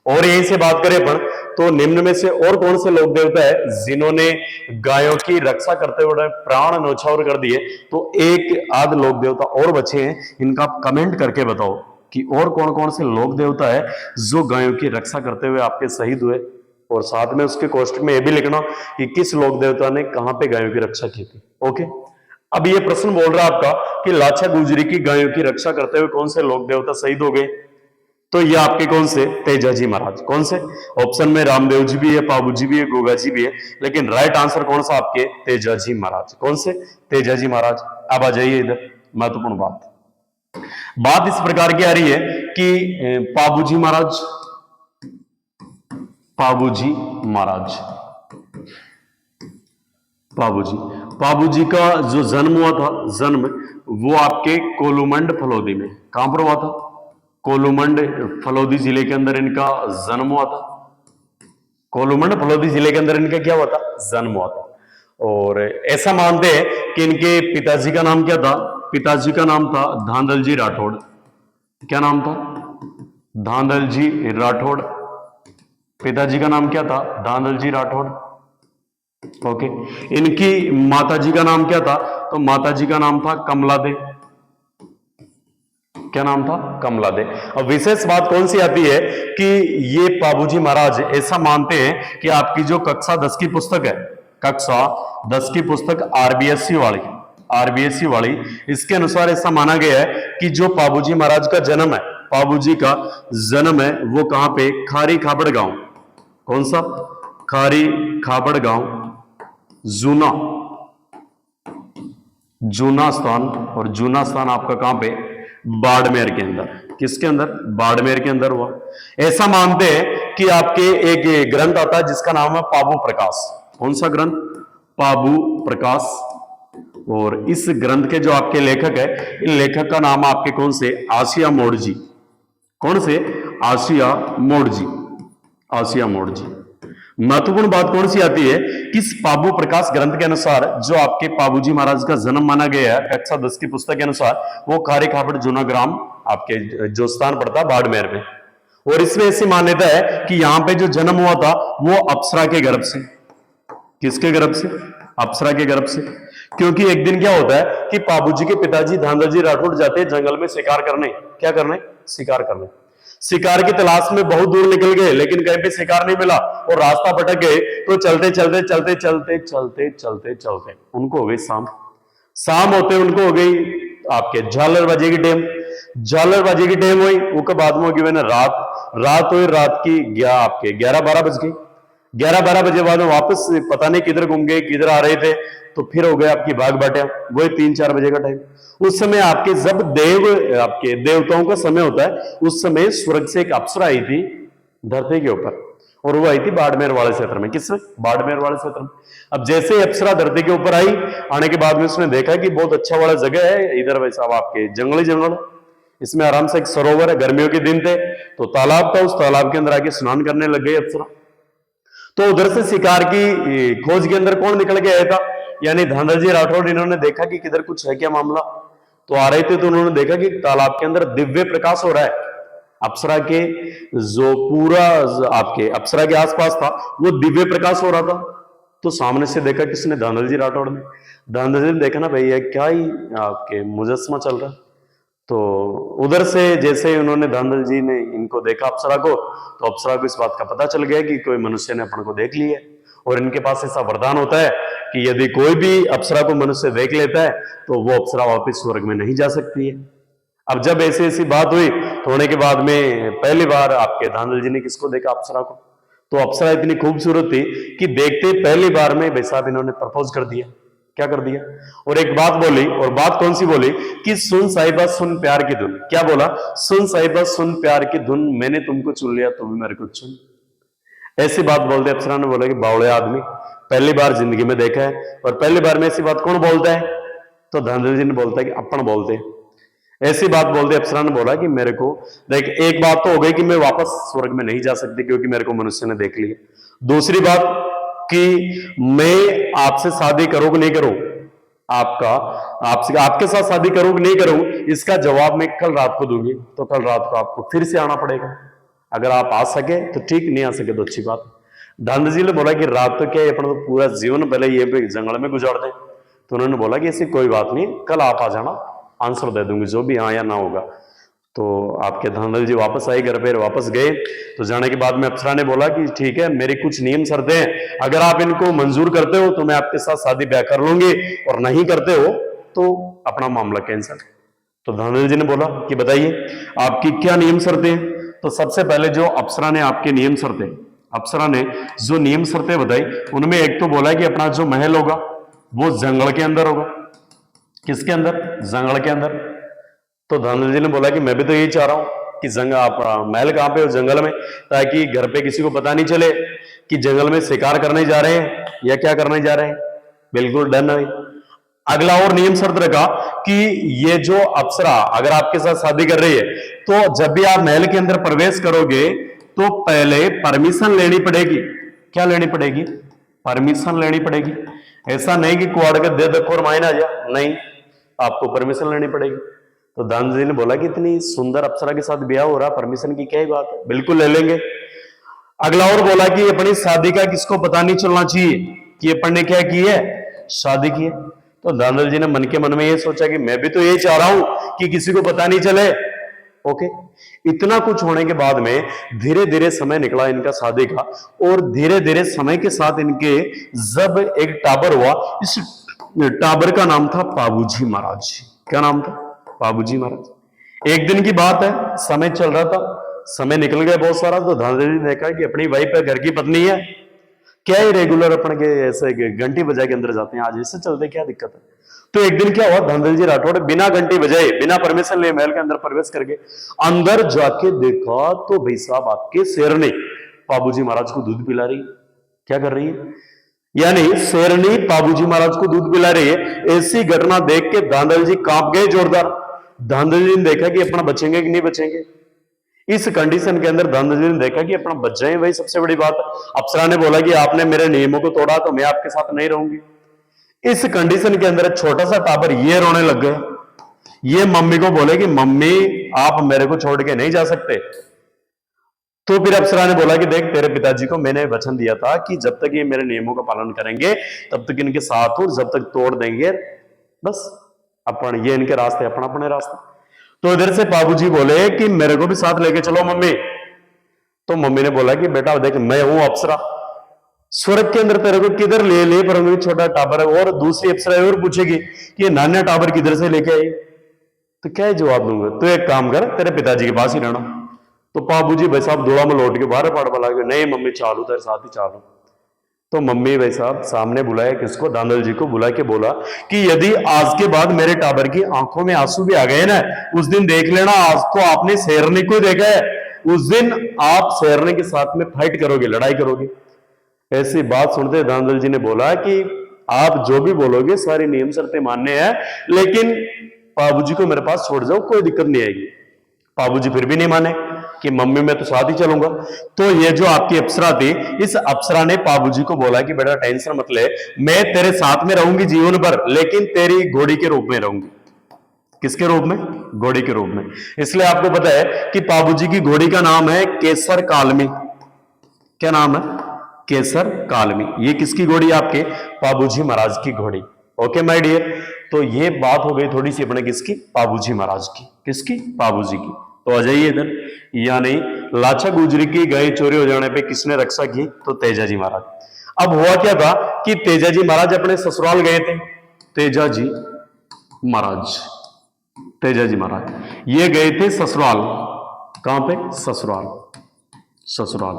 A: और यहीं से बात करें अपन तो निम्न में से और कौन से लोक देवता है जिन्होंने गायों की रक्षा करते हुए प्राण न्यौछावर कर दिए। तो एक आध लोक देवता और बचे हैं, इनका आप कमेंट करके बताओ कि और कौन कौन से लोक देवता है जो गायों की रक्षा करते हुए आपके शहीद हुए। और साथ में उसके कोष्टक में यह भी लिखना कि किस लोक देवता ने कहां पे गायों की रक्षा की थी। ओके, अब ये प्रश्न बोल रहा है आपका कि लाछा गुजरी की गायों की रक्षा करते हुए कौन से लोक देवता शहीद हो गए। तो ये आपके कौन से? तेजाजी महाराज। कौन से? ऑप्शन में रामदेव जी भी है, पाबू जी भी है, गोगा जी भी है, लेकिन राइट आंसर कौन सा आपके? तेजाजी महाराज। कौन से? तेजाजी महाराज। अब आ जाइए इधर, महत्वपूर्ण बात इस प्रकार की आ रही है कि पाबूजी महाराज, पाबूजी महाराज, पाबूजी, पाबूजी का जो जन्म हुआ था, जन्म वो आपके कोलुमंड फलोदी में, कहां पर हुआ था? कोलुमंड फलोदी जिले के अंदर इनका जन्म हुआ था। कोलुमंड फलोदी जिले के अंदर इनका क्या हुआ था? जन्म हुआ था। और ऐसा मानते हैं कि इनके पिताजी का नाम क्या था? पिताजी का नाम था धांधल जी राठौड़। क्या नाम था? धांधल जी राठौड़। पिताजी का नाम क्या था? धांधल जी राठौड़। ओके। इनकी माताजी का नाम क्या था? तो माताजी का नाम था कमला दे। क्या नाम था? कमला दे। अब विशेष बात कौन सी आती है कि ये पाबूजी महाराज ऐसा मानते हैं कि आपकी जो कक्षा 10 की पुस्तक है, कक्षा 10 की पुस्तक आरबीएससी वाली, इसके अनुसार ऐसा माना गया है कि जो पाबूजी महाराज का जन्म है, पाबूजी का जन्म है वो कहां पे? खारी खाबड़ गांव। कौन सा? खारी खाबड़ गांव, जूना स्थान। और जूना स्थान आपका कहां पे? बाड़मेर के अंदर। किसके अंदर? बाड़मेर के अंदर हुआ। ऐसा मानते हैं कि आपके एक ग्रंथ आता है जिसका नाम है पाबू प्रकाश। कौन सा ग्रंथ? पाबू प्रकाश। और इस ग्रंथ के जो आपके लेखक है, इन लेखक का नाम आपके कौन से? आसिया मोड़जी। कौन से? आसिया मोड़जी। आसिया मोड़जी। महत्वपूर्ण बात कौन सी आती है कि इस पाबू प्रकाश ग्रंथ के अनुसार जो आपके पाबूजी महाराज का जन्म माना गया है, कक्षा 10 की पुस्तक के अनुसार, वो खारी खाबड़ जूना ग्राम आपके जो स्थान पड़ता है बाड़मेर में। और इसमें ऐसी मान्यता है कि यहां पे जो जन्म हुआ था वो अप्सरा के गर्भ से। किसके गर्भ से? अप्सरा के गर्भ से। क्योंकि एक दिन क्या होता है कि पाबूजी के पिताजी धांधल जी राठौड़ जाते हैं जंगल में शिकार करने। क्या करने? शिकार करने। शिकार की तलाश में बहुत दूर निकल गए, लेकिन कहीं पे शिकार नहीं मिला और रास्ता भटक गए। तो चलते चलते चलते चलते चलते चलते चलते उनको हो गई शाम। शाम होते उनको हो गई आपके झालरबाजी की टाइम। झालरबाजी की टाइम हुई, उसके बाद में होगी मैंने रात हुई। रात की 11-12 बज गई। 11-12 बजे बाद में वापस पता नहीं किधर घूम गए, किधर आ रहे थे, तो फिर हो गए आपकी बाघ बाटिया। वही 3-4 बजे का टाइम। उस समय आपके जब आपके देवताओं का समय होता है, उस समय स्वर्ग से एक अप्सरा आई थी धरती के ऊपर, और वो आई थी बाड़मेर वाले क्षेत्र में। किसमें? बाड़मेर वाले क्षेत्र में। अब जैसे अप्सरा धरती के ऊपर आई, आने के बाद में उसने देखा कि बहुत अच्छा वाला जगह है इधर, वैसा आपके जंगल, इसमें आराम से एक सरोवर है। गर्मियों के दिन थे तो तालाब था, उस तालाब के अंदर आके स्नान करने लग गई अप्सरा। तो उधर से शिकार की खोज के अंदर कौन निकल के आया था? यानी धांधल जी राठौड़। इन्होंने देखा कि किधर कुछ है क्या मामला, तो आ रहे थे तो उन्होंने देखा कि तालाब के अंदर दिव्य प्रकाश हो रहा है। अप्सरा के जो पूरा आपके अप्सरा के आसपास था वो दिव्य प्रकाश हो रहा था। तो सामने से देखा किसने? धांधल जी राठौड़ ने। धांधल जी ने देखा ना भैया क्या ही आपके मुजस्समा चल रहा है। तो उधर से जैसे उन्होंने धांधल जी ने इनको देखा अप्सरा को, तो अप्सरा को इस बात का पता चल गया कि कोई मनुष्य ने अपन को देख लिया। और इनके पास ऐसा वरदान होता है कि यदि कोई भी अप्सरा को मनुष्य देख लेता है तो वो अप्सरा वापस स्वर्ग में नहीं जा सकती है। अब जब ऐसी बात हुई तो होने के बाद में पहली बार आपके धांधल जी ने किसको देखा? अप्सरा को। तो अप्सरा इतनी खूबसूरत थी कि देखते पहली बार में भाई साहब इन्होंने प्रपोज कर दिया। क्या कर दिया? और एक बात बोली, और बात कौन सी बोली कि सुन साहिबा सुन प्यार की धुन। क्या बोला? सुन साहिबा सुन प्यार की धुन, मैंने तुमको चुन लिया तुम मेरे को चुन। ऐसी बात बोलते अप्सरा ने बोला कि बावड़े आदमी, पहली बार जिंदगी में देखा है, और पहली बार में ऐसी बात कौन बोलता है? तो धांधल जी ने बोलता है कि अपन बोलते हैं। ऐसी बात बोलते अप्सरा ने बोला कि मेरे को देख, एक बात तो हो गई कि मैं वापस स्वर्ग में नहीं जा सकती क्योंकि मेरे को मनुष्य ने देख लिया। दूसरी बात कि मैं आपसे शादी करूं कि नहीं करूं, आपके साथ शादी करूं कि नहीं करूं, इसका जवाब मैं कल रात को दूंगी। तो कल रात को आपको फिर से आना पड़ेगा। अगर आप आ सके तो ठीक, नहीं आ सके तो अच्छी बात। धांधल जी ने बोला कि रात तो क्या है, अपन तो पूरा जीवन पहले ये जंगल में गुजार दें। तो उन्होंने बोला कि ऐसी कोई बात नहीं, कल आप आ जाना, आंसर दे दूंगी जो भी हाँ या ना होगा। तो आपके धांधल जी वापस आई, घर पे वापस गए। तो जाने के बाद में अप्सरा ने बोला कि ठीक है, मेरी कुछ नियम शर्तें हैं, अगर आप इनको मंजूर करते हो तो मैं आपके साथ शादी ब्याह कर लूंगी, और नहीं करते हो तो अपना मामला कैंसिल। तो धांधल जी ने बोला कि बताइए आपकी क्या नियम शर्तें हैं। तो सबसे पहले जो अप्सरा ने आपके नियम शर्तें, अप्सरा ने जो नियम शर्तें बताई, उनमें एक तो बोला कि अपना जो महल होगा वो जंगल के अंदर होगा। किसके अंदर? जंगल के अंदर। तो धांधल जी ने बोला कि मैं भी तो यही चाह रहा हूं कि महल कहां पे हो? जंगल में, ताकि घर पे किसी को पता नहीं चले कि जंगल में शिकार करने जा रहे हैं या क्या करने जा रहे हैं। बिल्कुल डन है। अगला और नियम शर्त रखा कि ये जो अप्सरा अगर आपके साथ शादी कर रही है तो जब भी आप महल के अंदर प्रवेश करोगे तो पहले परमिशन लेनी पड़ेगी। क्या लेनी पड़ेगी? परमिशन लेनी पड़ेगी। ऐसा नहीं कि कुआड़ के दे दखो और मायना जा, नहीं, आपको परमिशन लेनी पड़ेगी। तो दान जी ने बोला कि इतनी सुंदर अप्सरा के साथ ब्याह हो रहा, परमिशन की क्या ही बात है, बिल्कुल ले लेंगे। अगला और बोला कि अपनी शादी का किसको पता नहीं चलना चाहिए कि अपन ने क्या की है, शादी की है। तो दानदल जी ने मन के मन में ये सोचा कि मैं भी तो ये चाह रहा हूं कि किसी को पता नहीं चले। ओके, इतना कुछ होने के बाद में धीरे धीरे समय निकला इनका शादी का, और धीरे धीरे समय के साथ इनके जब एक टाबर हुआ, इस टाबर का नाम था पाबूजी महाराज। क्या नाम था? पाबूजी महाराज। एक दिन की बात है, समय चल रहा था, समय निकल गया बहुत सारा। तो धांधली ने देखा कि अपनी वाइफ है, घर की पत्नी है, क्या ही रेगुलर अपन के ऐसे घंटी बजा के अंदर जाते हैं, आज ऐसे चलते, क्या दिक्कत है। तो एक दिन क्या हुआ, धांधल जी राठौड़ बिना घंटी बजाए, बिना परमिशन लिए महल के अंदर प्रवेश करके अंदर जाके देखा तो भाई साहब आपके शेरनी पाबूजी महाराज को दूध पिला रही। क्या कर रही है? यानी शेरनी पाबूजी महाराज को दूध पिला रही है। ऐसी घटना देख के धांधल जी कांप गए जोरदार। धांधल जी ने देखा कि अपना बचेंगे कि नहीं बचेंगे। इस कंडीशन के अंदर धांधल जी ने देखा कि अपना बच जाए, वही सबसे बड़ी बात है। अप्सरा ने बोला कि आपने मेरे नियमों को तोड़ा तो मैं आपके साथ नहीं रहूंगी। इस कंडीशन के अंदर छोटा सा टाबर ये रोने लग गए। ये मम्मी को बोले कि मम्मी आप मेरे को छोड़ के नहीं जा सकते। तो फिर अप्सरा ने बोला कि देख, तेरे पिताजी को मैंने वचन दिया था कि जब तक ये मेरे नियमों का पालन करेंगे तब तक इनके साथ हूं, जब तक तोड़ देंगे बस अपन, ये इनके रास्ते, अपना अपने रास्ते। तो इधर से बाबूजी बोले कि मेरे को भी साथ लेके चलो मम्मी। तो मम्मी ने बोला कि बेटा देख, मैं हूं अप्सरा, स्वर्ग के अंदर तेरे को किधर ले पर छोटा टाबर है। और दूसरी अप्सरा और पूछेगी कि ये नान्या टाबर किधर से लेके आई, तो क्या जवाब दूंगा? तो एक काम कर, तेरे पिताजी के पास ही रहना। तो बाबूजी भाई साहब दौड़ा में लौट के बाहर पड़ पड़ा गए, नहीं मम्मी चालू, तेरे साथ ही चालू। तो मम्मी भाई साहब सामने बुलाया किसको? दानदल जी को बुला के बोला कि यदि आज के बाद मेरे टाबर की आंखों में आंसू भी आ गए ना, उस दिन देख लेना, आज तो आपने शेरनी को देखा है, उस दिन आप शेरनी के साथ में फाइट करोगे, लड़ाई करोगे। ऐसी बात सुनते दानदल जी ने बोला कि आप जो भी बोलोगे सारी नियम शर्तें मानने हैं, लेकिन बाबूजी को मेरे पास छोड़ जाओ, कोई दिक्कत नहीं आएगी। बाबूजी फिर भी नहीं माने कि मम्मी मैं तो साथ ही चलूंगा। तो ये जो आपकी अप्सरा थी, इस अप्सरा ने बाबूजी को बोला कि बेटा टेंशन मत ले, मैं तेरे साथ में रहूंगी जीवन भर, लेकिन तेरी घोड़ी के रूप में रहूंगी। किसके रूप में? घोड़ी के रूप में। इसलिए आपको पता है कि बाबूजी की घोड़ी का नाम है केसर कालमी। क्या नाम है? केसर कालमी। ये किसकी घोड़ी? आपके बाबूजी महाराज की घोड़ी। ओके माय डियर, तो ये बात हो गई थोड़ी सी अपने किसकी? बाबूजी महाराज की। किसकी? बाबूजी की। तो आ जाइए इधर, यानी लाचा गुजरी की गाय चोरी हो जाने पे किसने रक्षा की? तो तेजाजी महाराज। अब हुआ क्या था कि तेजाजी महाराज अपने ससुराल गए थे। तेजाजी महाराज, तेजाजी महाराज ये गए थे ससुराल। कहां पे? ससुराल। ससुराल।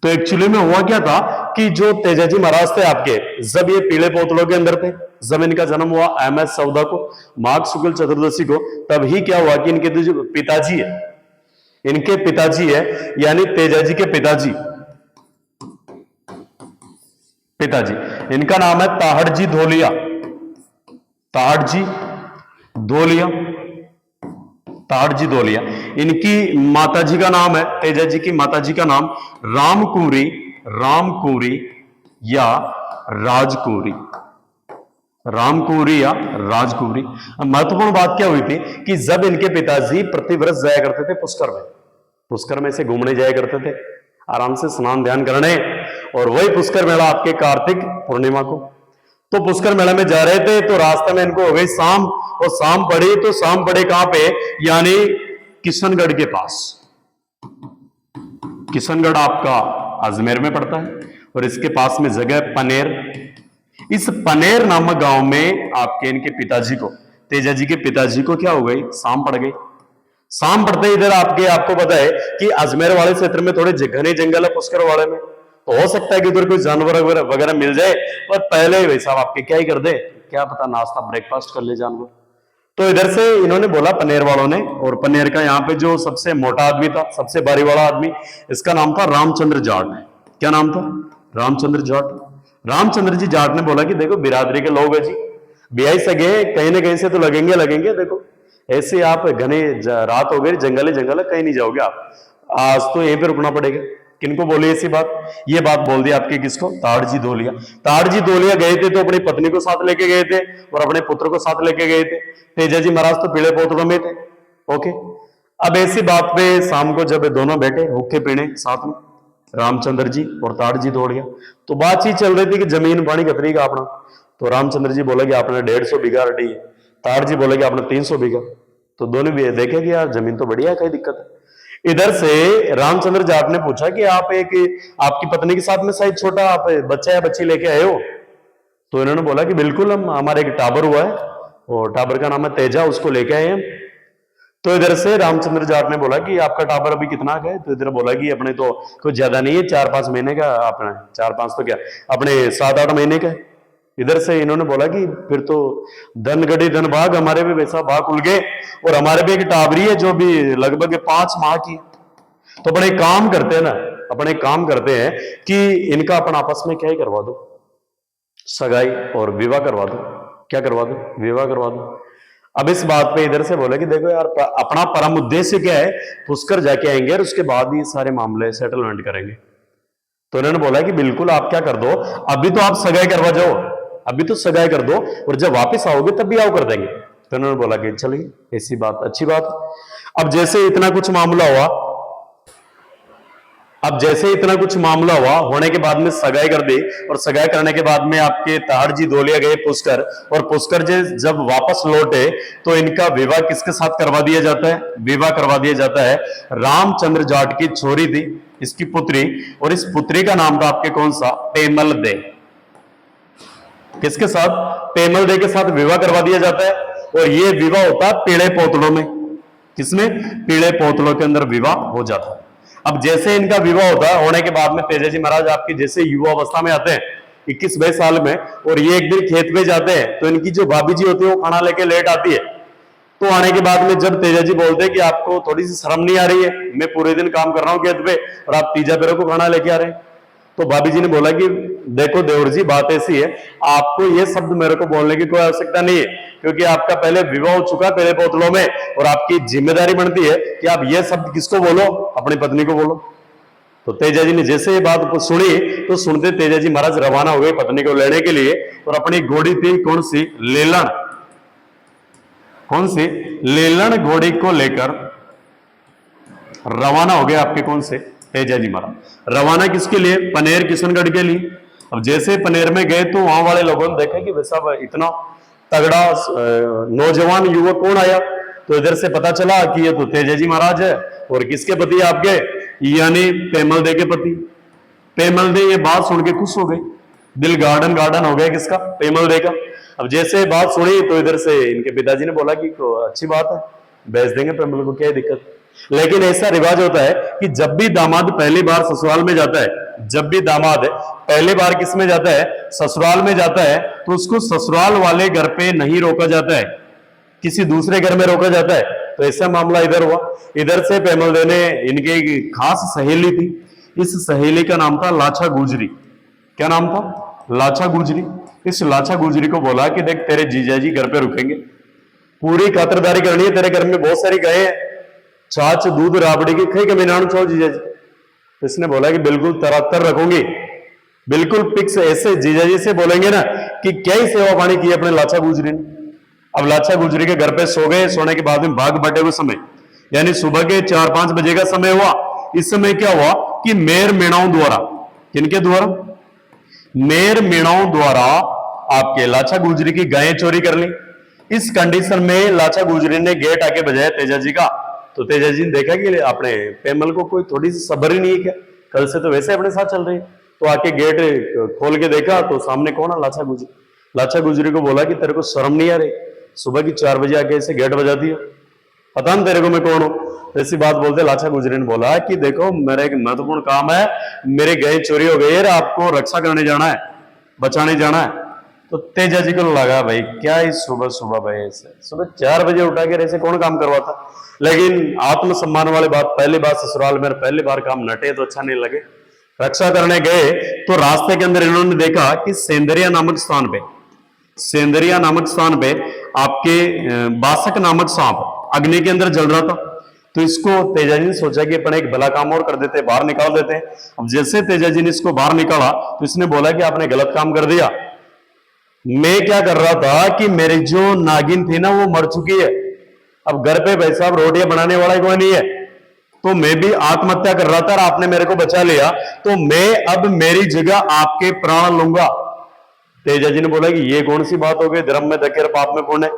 A: तो एक्चुअली में हुआ क्या था कि जो तेजाजी महाराज थे आपके, जब ये पीले पोतलों के अंदर थे, जब इनका जन्म हुआ MS 14 को, माघ शुक्ल चतुर्दशी को, तब ही क्या हुआ कि इनके जो पिताजी है, इनके पिताजी है, यानी तेजाजी के पिताजी, इनका नाम है ताहड़जी धोलिया। ताहड़जी धोलिया, ताहड़जी धोलिया। इनकी माताजी का नाम है, तेजाजी की माताजी का नाम रामकुंवरी, रामकुंवरी या राजकुंवरी, रामकुंवरी या राजकुंवरी। महत्वपूर्ण बात क्या हुई थी कि जब इनके पिताजी प्रतिवर्ष जाया करते थे पुष्कर में, पुष्कर में से घूमने जाया करते थे, आराम से स्नान ध्यान करने, और वही पुष्कर मेला आपके कार्तिक पूर्णिमा को। तो पुष्कर मेला में जा रहे थे तो रास्ते में इनको हो गई शाम, और शाम पड़ी तो शाम पड़े कहां पे? यानी किशनगढ़ के पास। किशनगढ़ आपका अजमेर में पड़ता है, और इसके पास में जगह पनेर। इस पनेर नामक गांव में आपके इनके पिताजी को, तेजाजी के पिताजी को क्या हो गई? शाम पड़ गई। शाम पड़ते इधर आपको पता है कि अजमेर वाले क्षेत्र में थोड़े घने जंगल है, पुष्कर वाले में, तो हो सकता है कि उधर कोई जानवर वगैरह मिल जाए, पर पहले भाई साहब आपके क्या ही कर दे, क्या पता नाश्ता ब्रेकफास्ट कर ले जानवर। तो इधर से इन्होंने बोला पनेर वालों ने, और पनेर का यहाँ पे जो सबसे मोटा आदमी था, सबसे भारी वाला आदमी, इसका नाम था रामचंद्र जाट। क्या नाम था? रामचंद्र जाट। रामचंद्र जी जाट ने बोला कि देखो बिरादरी के लोग है जी, ब्याई सगे कहीं ना कहीं से तो लगेंगे, देखो ऐसे आप घने रात हो गई, जंगल है, कहीं नहीं जाओगे आप, आज तो यहीं पे रुकना पड़ेगा। किनको बोली ऐसी बात? ये बात बोल दी आपके किसको? ताड़जी धोलिया। ताड़जी धोलिया गए थे तो अपनी पत्नी को साथ लेके गए थे और अपने पुत्र को साथ लेके गए थे। तेजाजी महाराज तो पीले पोतड़ों में थे। ओके, अब ऐसी बात पे शाम को जब दोनों बैठे हुक्के पीने साथ में, रामचंद्र जी और ताड़जी धोलिया, तो बातचीत चल रही थी कि जमीन पानी कतरी का अपना। तो रामचंद्र जी बोले कि आपने 150 बीघा रटी है, ताड़जी बोले कि आपने 300 बीघा। तो दोनों भी देखे कि यार जमीन तो बढ़िया है, कोई दिक्कत है। इधर से रामचंद्र जाट ने पूछा कि आप आपकी पत्नी के साथ में शायद छोटा आप बच्चा या बच्ची लेके आए हो? तो इन्होंने बोला कि बिल्कुल, हम हमारे एक टाबर हुआ है और टाबर का नाम है तेजा, उसको लेके आए हम। तो इधर से रामचंद्र जाट ने बोला कि आपका टाबर अभी कितना का है? तो इधर बोला कि अपने तो कुछ ज्यादा नहीं है, 4-5 महीने का, अपना 4-5 तो क्या अपने 7-8 महीने का है। इधर से इन्होंने बोला कि फिर तो धन गड़ी धन भाग, हमारे भी वैसा भाग उल गए, और हमारे भी एक टाबरी है जो भी लगभग 5 माह की। तो अपने काम करते हैं ना, अपने काम करते हैं कि इनका अपन आपस में क्या ही करवा दो, सगाई और विवाह करवा दो। क्या करवा दो? विवाह करवा दो। अब इस बात पे इधर से बोले कि देखो यार, अपना परम उद्देश्य क्या है, पुष्कर जाके आएंगे और उसके बाद ही सारे मामले सेटलमेंट करेंगे। तो इन्होंने बोला कि बिल्कुल आप क्या कर दो, अभी तो आप सगाई करवा जाओ, अभी तो सगाई कर दो, और जब वापस आओगे तब भी आओ कर देंगे। तो उन्होंने बोला कि चलिए, ऐसी बात, अच्छी बात। अब जैसे इतना कुछ मामला हुआ, होने के बाद में सगाई कर दी, और सगाई करने के बाद में आपके ताड़जी धोलिया गए पुष्कर, और पुष्कर जी जब वापस लौटे तो इनका विवाह किसके साथ करवा दिया जाता है? विवाह करवा दिया जाता है रामचंद्र जाट की छोरी थी, इसकी पुत्री, और इस पुत्री का नाम था आपके कौन सा? पेमल दे। किसके साथ? पेमल दे के साथ विवाह करवा दिया जाता है, और ये विवाह होता है पीले पोतड़ों में। किसमें? पीले पोतड़ों के अंदर विवाह हो जाता है। अब जैसे इनका विवाह होता है, होने के बाद में तेजाजी महाराज आपके जैसे युवा अवस्था में आते हैं 21-22 साल में, और ये एक दिन खेत पे जाते हैं, तो इनकी जो भाभी जी होती है वो खाना लेके लेट आती है। तो आने के बाद में जब तेजाजी बोलते हैं कि आपको थोड़ी सी शर्म नहीं आ रही है, मैं पूरे दिन काम कर रहा हूँ खेत पे और आप तीजा पेरों को खाना लेके आ रहे हैं, तो भाभी जी ने बोला कि देखो देवर जी, बात ऐसी है, आपको ये शब्द मेरे को बोलने की कोई आवश्यकता नहीं है, क्योंकि आपका पहले विवाह हो चुका पहले पोतलों में, और आपकी जिम्मेदारी बनती है कि आप ये शब्द किसको बोलो? अपनी पत्नी को बोलो। तो तेजाजी ने जैसे ये बात सुनी, तो सुनते तेजाजी महाराज रवाना हो गए पत्नी को लेने के लिए, और अपनी घोड़ी थी कौन सी? लेलन। कौन सी? लेलन घोड़ी को लेकर रवाना हो गए आपके कौन से? तेजाजी महाराज। रवाना किसके लिए? पनेर किशनगढ़ के लिए। अब जैसे पनेर में गए तो वहां वाले लोगों ने देखा कि वैसा इतना तगड़ा नौजवान युवक कौन आया, तो इधर से पता चला कि ये तो तेजाजी महाराज है, और किसके पति आपके? यानी पेमल दे के पति। पेमल दे ये बात सुन के खुश हो गई, दिल गार्डन गार्डन हो गया किसका? पेमल दे का। अब जैसे बात सुनी तो इधर से इनके पिताजी ने बोला कि तो अच्छी बात है, बेच देंगे पेमल को, क्या दिक्कत। लेकिन ऐसा रिवाज होता है कि जब भी दामाद पहली बार ससुराल में जाता है, जब भी दामाद पहली बार किस में जाता है? ससुराल में जाता है, तो उसको ससुराल वाले घर पे नहीं रोका जाता है, किसी दूसरे घर में रोका जाता है। तो ऐसा मामला इधर हुआ। इधर से पेमल दे ने, इनकी खास सहेली थी, इस सहेली का नाम था लाछा गुजरी। क्या नाम था? लाछा गुजरी। इस लाछा गुजरी को बोला कि देख, तेरे जीजाजी घर पे रुकेंगे, पूरी खातिरदारी करनी है, तेरे घर में बहुत सारी गायें हैं, छाछ दूध राबड़ी की कई कमी ना छो जीजाजी। तो इसने बोला कि बिल्कुल तरातर रखूंगी, बिल्कुल पिक्स ऐसे जीजाजी से बोलेंगे ना कि क्या ही सेवा पानी की अपने लाछा गुजरी ने। अब लाछा गुजरी के घर पे सो गए, सोने के बाद में भाग बटे हुए समय, यानी सुबह के 4-5 बजे का समय हुआ। इस समय क्या हुआ कि मेर मीणाओं द्वारा, किनके द्वारा? मेर मीणाओं द्वारा आपके लाछा गुजरी की गायें चोरी कर ली। इस कंडीशन में लाछा गुजरी ने गेट आके बजाया तेजाजी का, तो तेजाजी ने देखा कि अपने पेमल को कोई थोड़ी सी सब्र ही नहीं है क्या, कल से तो वैसे अपने साथ चल रही है। तो आके गेट खोल के देखा तो सामने कौन है? लाछा गुजरी। लाछा गुजरी को बोला कि तेरे को शर्म नहीं आ रही, सुबह की 4 बजे आके ऐसे गेट बजाती है। पता नहीं तेरे को मैं कौन हूं? ऐसी बात बोलते लाचा गुजरी ने बोला कि देखो मेरा एक महत्वपूर्ण काम है, मेरे गए चोरी हो गई है, आपको रक्षा करने जाना है, बचाने जाना है। तो तेजा जी को लगा भाई क्या ही सुबह सुबह भाई, ऐसे सुबह 4 बजे उठा के ऐसे कौन काम करवाता। लेकिन आत्मसम्मान वाली बात, पहली बार ससुराल में पहली बार काम नटे तो अच्छा नहीं लगे। रक्षा करने गए तो रास्ते के अंदर इन्होंने देखा कि सेंदरिया नामक स्थान पे, सेंदरिया नामक स्थान पे आपके बासक नामक सांप अग्नि के अंदर जल रहा था। तो इसको तेजा जी ने सोचा कि अपन एक भला काम और कर देते हैं, बाहर निकाल देते हैं। अब जैसे तेजा जी ने इसको बाहर निकाला तो इसने बोला कि आपने गलत काम कर दिया। मैं क्या कर रहा था कि मेरी जो नागिन थी ना वो मर चुकी है, अब घर पे भाई साहब रोटियां बनाने वाला कोई नहीं है, तो मैं भी आत्महत्या कर रहा था और आपने मेरे को बचा लिया, तो मैं अब मेरी जगह आपके प्राण लूंगा। तेजा जी ने बोला कि ये कौन सी बात हो गई, धर्म में धकेर पाप में पुण्य।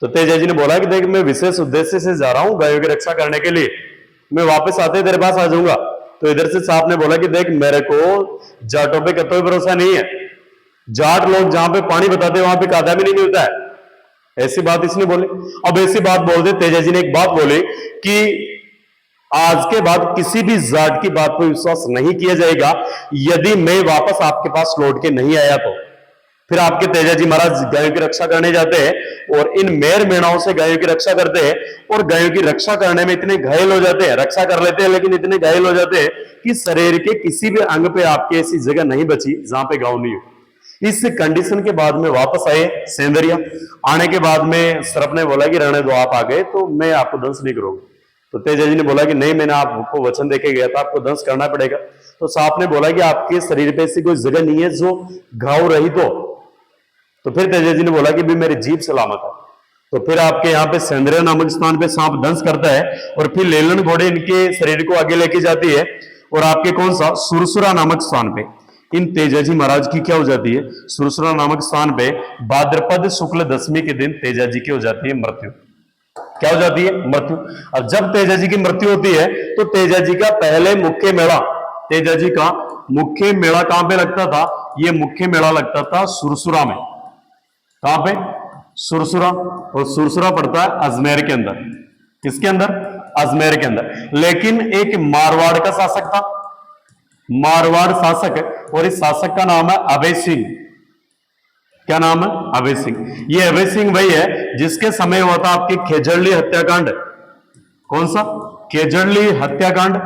A: तो तेजा जी ने बोला कि देख मैं विशेष उद्देश्य से जा रहा हूं गायों की रक्षा करने के लिए, मैं वापस आते तेरे पास आ जाऊंगा। तो इधर से सांप ने बोला कि देख मेरे को जाटों पे कतई भरोसा नहीं है, जाट लोग जहां पे पानी बताते वहां पे कादा भी नहीं मिलता है, ऐसी बात इसने बोली। अब ऐसी बात बोलते तेजा जी ने एक बात बोली कि आज के बाद किसी भी जाट की बात पर विश्वास नहीं किया जाएगा, यदि मैं वापस आपके पास लौट के नहीं आया तो। फिर आपके तेजा जी महाराज गायों की रक्षा करने जाते हैं और इन मेर मेणाओं से गायों की रक्षा करते हैं, और गायों की रक्षा करने में इतने घायल हो जाते हैं, रक्षा कर लेते हैं लेकिन इतने घायल हो जाते हैं कि शरीर के किसी भी अंग पे आपके ऐसी जगह नहीं बची जहां पे घाव नहीं हो। इस कंडीशन के बाद में वापस आए सेंदरिया। आने के बाद में सरप ने बोला कि रहने दो, आप आ गए तो मैं आपको दंश नहीं करूंगा। तो तेजा जी ने बोला कि नहीं, मैंने आपको वचन देके गया था, आपको दंश करना पड़ेगा। तो सांप ने बोला कि आपके शरीर पे ऐसी कोई जगह नहीं है जो घाव रहित हो। तो फिर तेजा जी ने बोला कि भी मेरी जीभ सलामत है। तो फिर आपके यहाँ पे सेंदरिया नामक स्थान पे सांप दंश करता है और फिर लेलन घोड़े इनके शरीर को आगे लेके जाती है, और आपके कौन सा सुरसुरा नामक स्थान पे इन तेजा जी महाराज की क्या हो जाती है, सुरसुरा नामक स्थान पे भाद्रपद शुक्ल दशमी के दिन तेजा जी की हो जाती है मृत्यु। क्या हो जाती है? मृत्यु। अब जब तेजा जी की मृत्यु होती है तो तेजा जी का पहले मुख्य मेला, तेजा जी का मुख्य मेला कहां पे लगता था? ये मुख्य मेला लगता था सुरसुरा में। कहां पे? सुरसुरा। और सुरसुरा पड़ता है अजमेर के अंदर। किसके अंदर? अजमेर के अंदर। लेकिन एक मारवाड़ का शासक था, मारवाड़ शासक, और इस शासक का नाम है अभय सिंह। क्या नाम है? अभय सिंह। ये अभय सिंह वही है जिसके समय हुआ था आपके खेजड़ली हत्याकांड। कौन सा? खेजड़ली हत्याकांड।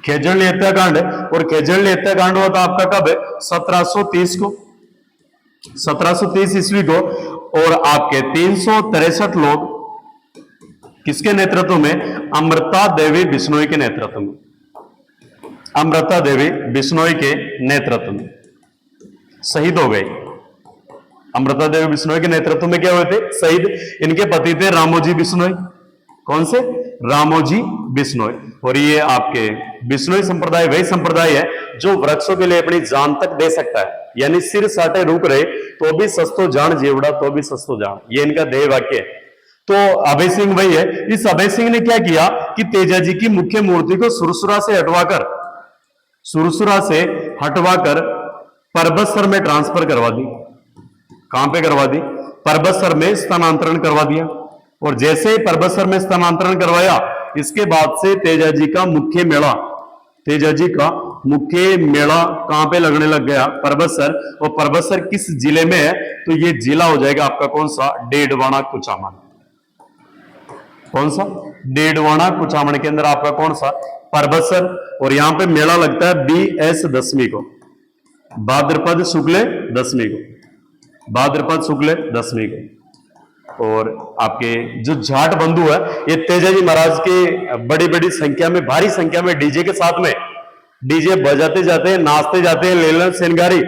A: खेजड़ली हत्याकांड। और खेजड़ली हत्याकांड हुआ था आपका कब? 1730 को, 1730 ईस्वी को। और आपके 363 लोग किसके नेतृत्व में? अमृता देवी बिश्नोई के नेतृत्व में, अमृता देवी बिश्नोई के नेतृत्व में शहीद हो गए। अमृता देवी बिश्नोई के नेतृत्व में क्या हुए थे? शहीद। इनके पति थे रामोजी बिश्नोई। कौन से? रामोजी बिश्नोई। और ये आपके बिश्नोई संप्रदाय वही संप्रदाय है जो वृक्षों के लिए अपनी जान तक दे सकता है, यानी सिर साटे रुक रहे तो भी सस्तो जान जेवड़ा तो भी सस्तो जान, ये इनका ध्येय वाक्य है। तो अभय सिंह वही है। इस अभय सिंह ने क्या किया कि तेजा जी की मुख्य मूर्ति को सुरसुरा से हटवाकर, सुरसुरा से हटवाकर परबतसर में ट्रांसफर करवा दी। कहां पे करवा दी? परबतसर में स्थानांतरण करवा दिया। और जैसे ही परबतसर में स्थानांतरण करवाया, इसके बाद से तेजा जी का मुख्य मेला, तेजा जी का मुख्य मेला कहां पे लगने लग गया? परबतसर। और परबतसर किस जिले में है? तो ये जिला हो जाएगा आपका कौन सा? डेडवाना कुचामन। कौन सा? डेडवाना कुचामन के अंदर आपका कौन सा? परबतसर। और यहां पे मेला लगता है BS दशमी को, भाद्रपद शुक्ल दशमी को, भाद्रपद शुक्ल दशमी को। और आपके जो जाट बंधु है, ये तेजा जी महाराज के बड़ी बड़ी संख्या में, भारी संख्या में डीजे के साथ में, डीजे बजाते जाते हैं, नाचते जाते हैं, लेलन सेनगारी।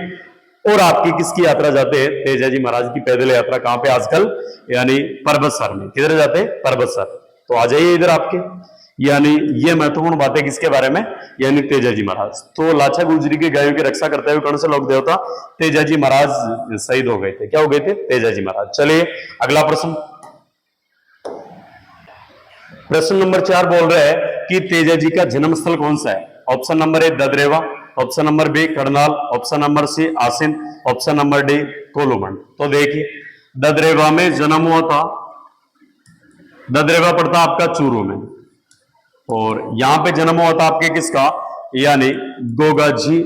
A: और आपकी किसकी यात्रा जाते हैं? तेजा जी महाराज की पैदल यात्रा। कहां पे आजकल? यानी परबतसर में। किधर जाते हैं? परबतसर। तो आ जाइए इधर आपके, यानी ये महत्वपूर्ण बातें किसके बारे में? यानी तेजा जी महाराज। तो लाचा गुजरी के गायों की रक्षा करते हुए कौन से लोक देवता? तेजा जी महाराज शहीद हो गए थे। क्या हो गए थे? तेजा जी महाराज। चलिए अगला प्रश्न, प्रश्न नंबर 4 बोल रहे हैं कि तेजा जी का जन्म स्थल कौन सा है? Option number A Dadrewa, option number B Karnal, option number C Asin, option number D Kolumand. तो देखिए ददरेवा में जन्म हुआ था ददरेवा पड़ता आपका चूरू में। और यहां पे जन्म हुआ था आपके किसका, यानी गोगाजी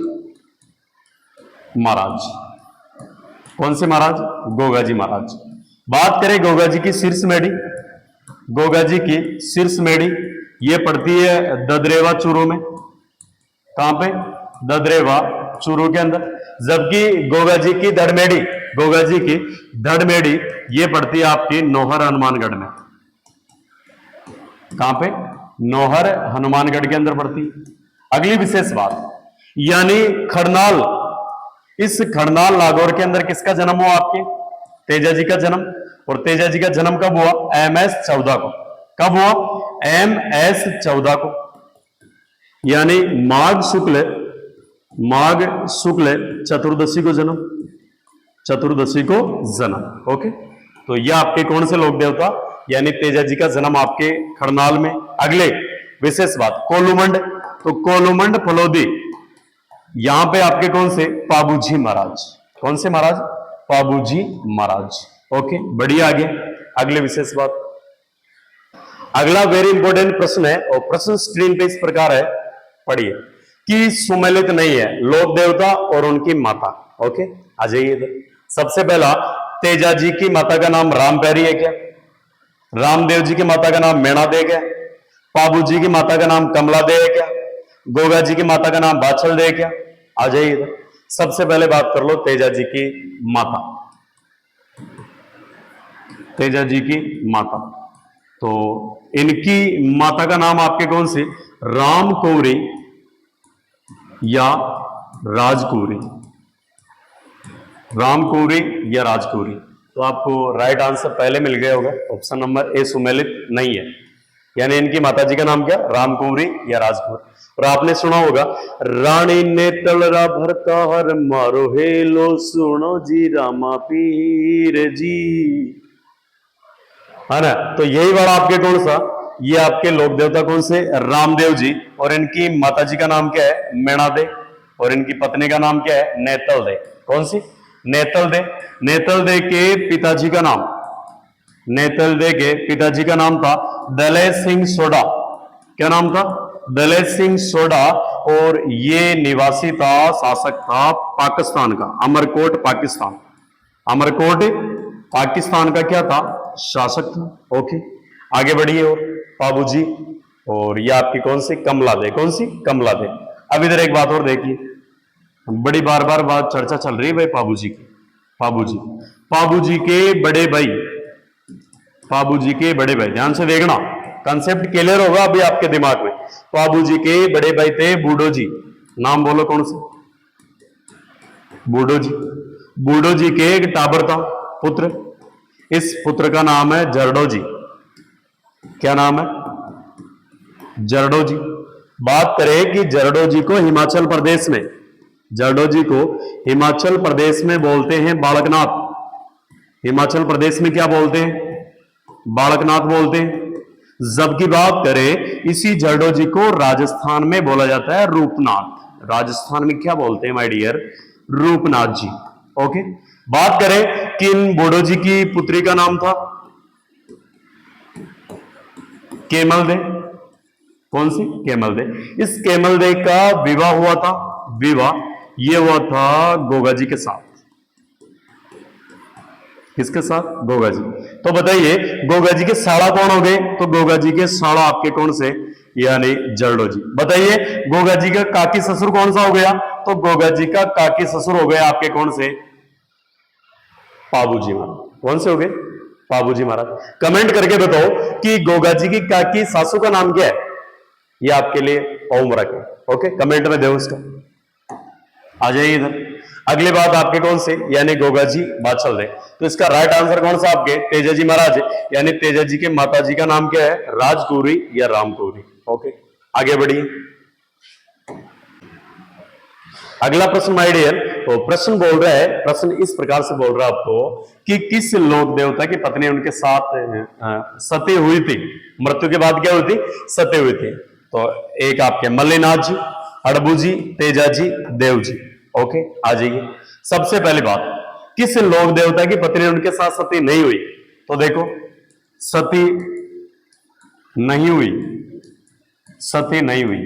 A: महाराज। कौन से महाराज, गोगाजी महाराज। बात करें गोगाजी की शीर्ष मेढ़ी, गोगाजी की शीर्ष मेढ़ी ये पड़ती है ददरेवा चूरू में। कहां पे, ददरेवा चूरू के अंदर। जबकि गोगाजी की धड़मेढ़ी, गोगाजी की धड़मेढ़ी ये पड़ती है आपकी नौहर हनुमानगढ़ में। कहां पे, नौहर हनुमानगढ़ के अंदर पड़ती है। अगली विशेष बात, यानी खड़नाल, इस खड़नाल नागौर के अंदर किसका जन्म हुआ आपके, तेजा जी का जन्म। और तेजा जी का जन्म कब हुआ, MS 14 को। कब हुआ, MS 14 को, यानी माघ शुक्ल चतुर्दशी को जन्म, चतुर्दशी को जन्म। ओके, तो यह आपके कौन से लोक देवता, यानी तेजा जी का जन्म आपके खड़नाल में। अगले विशेष बात, कोलूमंड, तो कोलूमंड फलोदी यहां पे आपके कौन से, पाबूजी महाराज। कौन से महाराज, पाबूजी महाराज। ओके, बढ़िया। आगे अगले विशेष बात, अगला वेरी इंपॉर्टेंट प्रश्न है और प्रश्न स्क्रीन पे इस प्रकार है, पढ़िए कि सुमेलित नहीं है लोक देवता और उनकी माता। ओके, आ जाइए इधर। सबसे पहला, तेजा जी की माता का नाम रामप्यारी है क्या, रामदेव जी की माता का नाम मैणा दे क्या, पाबू जी की माता का नाम कमला दे है क्या, गोगा जी की माता का नाम बाछल दे क्या। आ जाइए इधर। सबसे पहले बात कर लो तेजा जी की माता, तेजा जी की माता। तो इनकी माता का नाम आपके कौन से, रामकौरी या राजकौरी, रामकौरी या राजकौरी। तो आपको राइट आंसर पहले मिल गया होगा, ऑप्शन नंबर ए सुमेलित नहीं है, यानी इनकी माताजी का नाम क्या, रामकौरी या राजकौरी। और आपने सुना होगा, रानी ने तलरा भरता हर मारो हेलो सुनो जी रामा पीर जी, है ना। तो यही वाला आपके कौन सा, ये आपके लोक देवता कौन से, रामदेव जी। और इनकी माताजी का नाम क्या है, मैणा दे। और इनकी पत्नी का नाम क्या है, नेतल दे। कौन सी, नेतल दे। नेतल दे के पिताजी का नाम, नेतल दे के पिताजी का नाम था दलेर सिंह सोडा। क्या नाम था, दलेर सिंह सोडा। और ये निवासी था, शासक था पाकिस्तान का, अमरकोट पाकिस्तान, अमरकोट पाकिस्तान का क्या था, शासक था। ओके, आगे बढ़िए। और बाबूजी, और ये आपकी कौन सी, कमला दे। कौन सी, कमला दे। अब इधर एक बात और देखिए, बड़ी बार बार बात चर्चा चल रही है भाई बाबूजी की। बाबूजी, बाबूजी के बड़े भाई, बाबूजी के बड़े भाई, ध्यान से देखना, कंसेप्ट क्लियर होगा अभी आपके दिमाग में। बाबूजी के बड़े भाई थे बूढ़ो जी। नाम बोलो कौन से, बूढ़ो जी। बूढ़ो जी के एक टाबर था, पुत्र। इस पुत्र का नाम है जरडो जी। क्या नाम है, जरडो जी। बात करें कि जरडो जी को हिमाचल प्रदेश में, जरडो जी को हिमाचल प्रदेश में बोलते हैं बालकनाथ। हिमाचल प्रदेश में क्या बोलते हैं, बालकनाथ बोलते हैं। जबकि बात करें इसी जरडो जी को राजस्थान में बोला जाता है रूपनाथ। राजस्थान में क्या बोलते हैं my dear, Roopnath ji. Okay, बात करें किन बूढ़ो जी की पुत्री का नाम था, केमल दे। कौन सी, केमल दे। इस केमल दे का विवाह हुआ था, विवाह ये हुआ था गोगा जी के साथ। किसके साथ, गोगा जी। तो बताइए गोगा जी के साड़ा कौन हो गए, तो गोगा जी के साड़ा आपके कौन से, यानी जरडो जी। बताइए गोगा जी का काकी ससुर कौन सा हो गया, तो गोगा जी का काकी ससुर हो गया आपके कौन से, पाबूजी महाराज। कौन से हो गए, पाबूजी महाराज। कमेंट करके बताओ कि गोगा जी की काकी सासू का नाम क्या है, ये आपके लिए होमवर्क है। ओके, कमेंट में दो उसका। आ जाइए इधर। अगली बात आपके कौन से, यानी गोगा जी बाछल दे। तो इसका राइट आंसर कौन सा आपके, तेजा जी महाराज, यानी तेजा जी के माता जी का नाम क्या है, राजकौरी या रामकौरी। ओके, आगे बढ़िए। अगला प्रश्न माय डियर, तो प्रश्न बोल रहा है, प्रश्न इस प्रकार से बोल रहा है आपको कि किस लोक देवता की पत्नी उनके साथ सती हुई थी, मृत्यु के बाद क्या हुई थी, सती हुई थी। तो एक आपके मल्लीनाथ जी, अड़बू जी, तेजा जी, देव जी। ओके, आ जाइए। सबसे पहली बात, किस लोक देवता की पत्नी उनके साथ सती नहीं हुई, तो देखो सती नहीं हुई, सती नहीं हुई।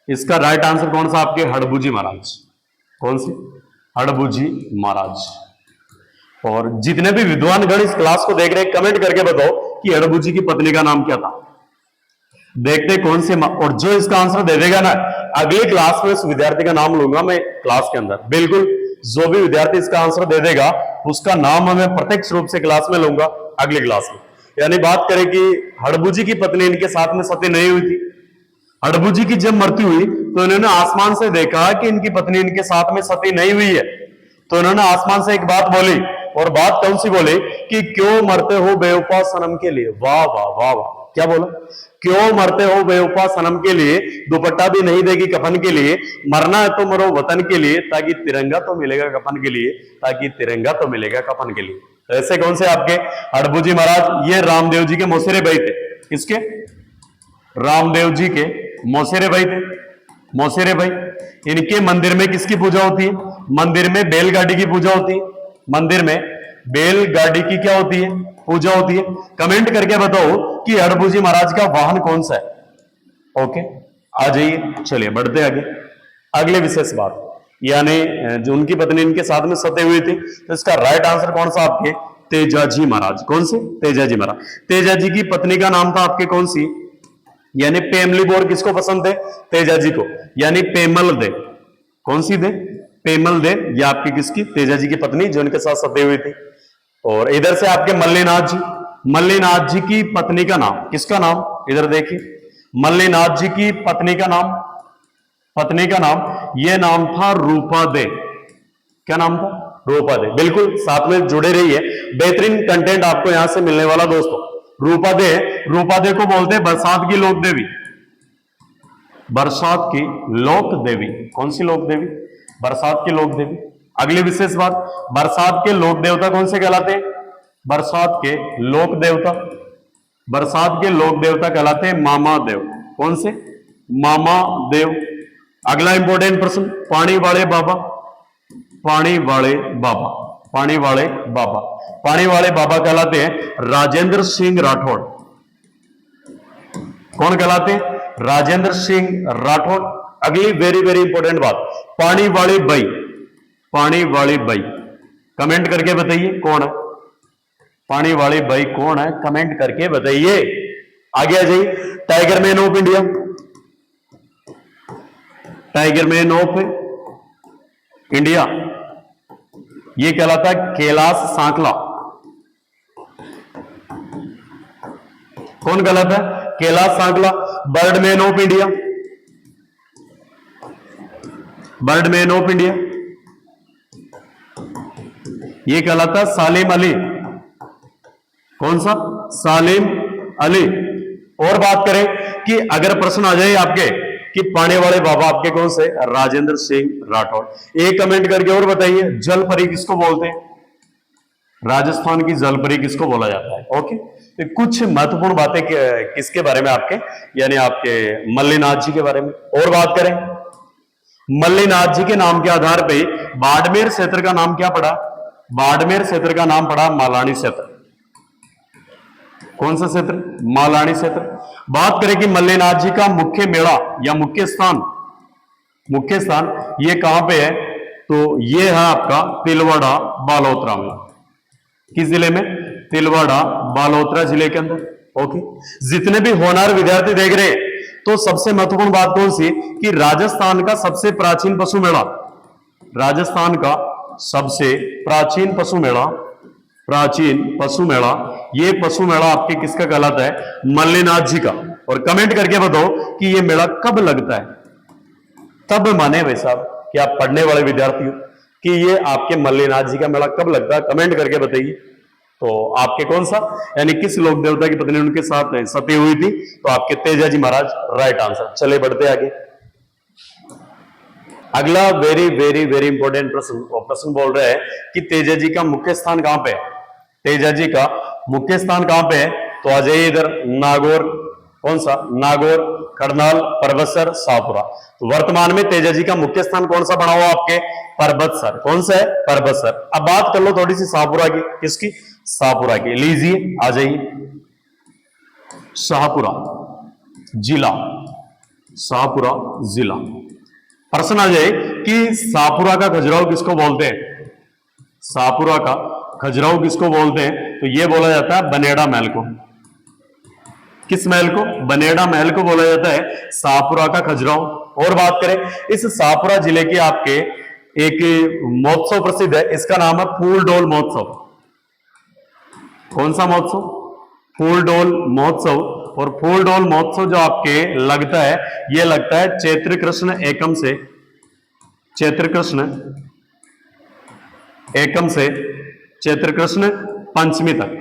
A: इसका राइट आंसर कौन सा आपके? हड़बूजी महाराज। कौन सी? हड़बूजी महाराज। और जितने भी विद्वान गण इस क्लास को देख रहे हैं कमेंट करके बताओ कि हड़बूजी की पत्नी का नाम क्या था। देखते कौन से और जो इसका आंसर दे देगा ना, अगली क्लास में उस विद्यार्थी का नाम लूंगा मैं क्लास के अंदर। बिल्कुल, जो भी विद्यार्थी इसका आंसर दे देगा उसका नाम मैं प्रत्यक्ष रूप से क्लास में लूंगा अगली क्लास में। यानी बात करें कि हड़बूजी की पत्नी इनके साथ में सती नहीं हुई थी। हड़बूजी की जब मृत्यु हुई तो इन्होंने आसमान से देखा कि इनकी पत्नी इनके साथ में सती नहीं हुई है, तो इन्होंने आसमान से एक बात बोली, और बात कौन सी बोली कि क्यों मरते हो बेवफा सनम के लिए। वाह वाह वाह वाह, क्या बोला? क्यों मरते हो बेवफा सनम के लिए, दुपट्टा भी नहीं देगी कफन के लिए, मरना है तो मरो वतन के लिए, ताकि तिरंगा तो मिलेगा कफन के लिए, ताकि तिरंगा तो मिलेगा कफन के लिए। ऐसे कौन से आपके हड़बूजी महाराज? ये रामदेव जी के मौसेरे भाई थे। किसके? रामदेव जी के मौसेरे भाई थे। मौसेरे भाई, इनके मंदिर में किसकी पूजा होती है? मंदिर में बैलगाड़ी की पूजा होती है। मंदिर में बैलगाड़ी की क्या होती है? पूजा होती है। कमेंट करके बताओ कि हड़बूजी महाराज का वाहन कौन सा है। ओके, आ जाइए, चलिए बढ़ते आगे। अगले विशेष बात, यानी जो उनकी पत्नी इनके साथ में सते हुए थे, तो इसका राइट आंसर कौन सा आपके? तेजाजी महाराज। कौन से? तेजाजी महाराज। तेजाजी की पत्नी का नाम था आपके कौन सी? यानी पेमली बोर किसको पसंद है? तेजाजी को, यानी पेमल दे। कौन सी दे? पेमल दे। ये आपकी किसकी? तेजाजी की पत्नी जो इनके साथ सते हुई थी। और इधर से आपके मल्लीनाथ जी, मल्लीनाथ जी की पत्नी का नाम, किसका नाम? इधर देखिए, मल्लीनाथ जी की पत्नी का नाम, पत्नी का नाम, यह नाम था रूपा दे। क्या नाम था? रूपा दे। बिल्कुल, साथ में जुड़े रहिए, बेहतरीन कंटेंट आपको यहां से मिलने वाला दोस्तों। रूपा दे, रूपा दे को बोलते हैं बरसात की लोक देवी। बरसात की लोक देवी। कौन सी लोक देवी? बरसात की लोक देवी। अगली विशेष बात, बरसात के लोक देवता कौन से कहलाते हैं? बरसात के लोक देवता, बरसात के लोक देवता कहलाते हैं मामा देव। कौन से? मामा देव। अगला इंपॉर्टेंट प्रश्न, पानी वाले बाबा, पानी वाले बाबा, पानी वाले बाबा, पानी वाले बाबा कहलाते हैं राजेंद्र सिंह राठौड़। कौन कहलाते हैं? राजेंद्र सिंह राठौड़। अगली वेरी वेरी इंपॉर्टेंट बात, पानी वाले बाई, पानी वाली बाई, कमेंट करके बताइए कौन है? पानी वाली बाई कौन है? कमेंट करके बताइए। आगे आ जाइए, tiger man of India, tiger man of India, ये कहलाता है कैलाश सांकला। कौन कहलाता है? कैलाश सांकला। Birdman of India, Birdman of India, ये कहलाता है सालिम अली। कौन सा? सालिम अली। और बात करें कि अगर प्रश्न आ जाए आपके कि पानी वाले बाबा आपके कौन से? राजेंद्र सिंह राठौड़। एक कमेंट करके और बताइए, जलपरी किसको बोलते हैं? राजस्थान की जलपरी किसको बोला जाता है? ओके, तो कुछ महत्वपूर्ण बातें किसके बारे में आपके, यानी आपके मल्लीनाथ जी के बारे में। और बात करें, मल्लीनाथ जी के नाम के आधार पे बाड़मेर क्षेत्र का नाम क्या पड़ा? बाड़मेर क्षेत्र का नाम पड़ा मालानी क्षेत्र। कौन सा क्षेत्र? मालानी क्षेत्र। बात करें कि मल्लीनाथ जी का मुख्य मेला या मुख्य स्थान, मुख्य स्थान ये कहां पे है? तो ये है आपका तिलवाड़ा बालोतरा में। किस जिले में? तिलवाड़ा बालोतरा जिले के अंदर। ओके, जितने भी होनहार विद्यार्थी देख रहे हैं, तो सबसे महत्वपूर्ण बात कौन सी कि राजस्थान का सबसे प्राचीन पशु मेला, राजस्थान का सबसे प्राचीन पशु मेला, प्राचीन पशु मेला, ये पशु मेला आपके किसका कहलाता है? मल्लीनाथ जी का। और कमेंट करके बताओ कि ये मेला कब लगता है? तब माने भाई साहब कि आप पढ़ने वाले विद्यार्थी हो कि ये आपके मल्लीनाथ जी का मेला कब लगता है, कमेंट करके बताइए। तो आपके कौन सा, यानी किस लोक देवता की पत्नी उनके साथ सती हुई थी? तो आपके तेजाजी महाराज राइट आंसर। चले बढ़ते आगे। अगला वेरी वेरी वेरी इंपॉर्टेंट प्रश्न, और प्रश्न बोल रहे हैं कि तेजाजी का मुख्य स्थान कहां पे है? तेजाजी का मुख्य स्थान कहां पे है? तो आ जाइए इधर, नागौर। कौन सा? नागौर, करनाल, परबतसर, शाहपुरा। तो वर्तमान में तेजाजी का मुख्य स्थान कौन सा बना हुआ आपके? परबतसर। कौन सा है? परबतसर। अब बात कर लो थोड़ी सी शाहपुरा की। किसकी? शाहपुरा की। लीजिए, आ जाइए। शाहपुरा जिला, शाहपुरा जिला। प्रश्न आ जाए कि शाहपुरा का खजुराहो किसको बोलते हैं? शाहपुरा का खजुराहो किसको बोलते हैं? तो यह बोला जाता है बनेड़ा महल को। किस महल को? बनेड़ा महल को बोला जाता है शाहपुरा का खजुराहो। और बात करें इस शाहपुरा जिले के आपके एक महोत्सव प्रसिद्ध है, इसका नाम है फूलडोल महोत्सव। कौन सा महोत्सव? फूलडोल महोत्सव। और फूलडोल महोत्सव जो आपके लगता है, यह लगता है चैत्र कृष्ण एकम से, चैत्र कृष्ण एकम से चैत्र कृष्ण पंचमी तक,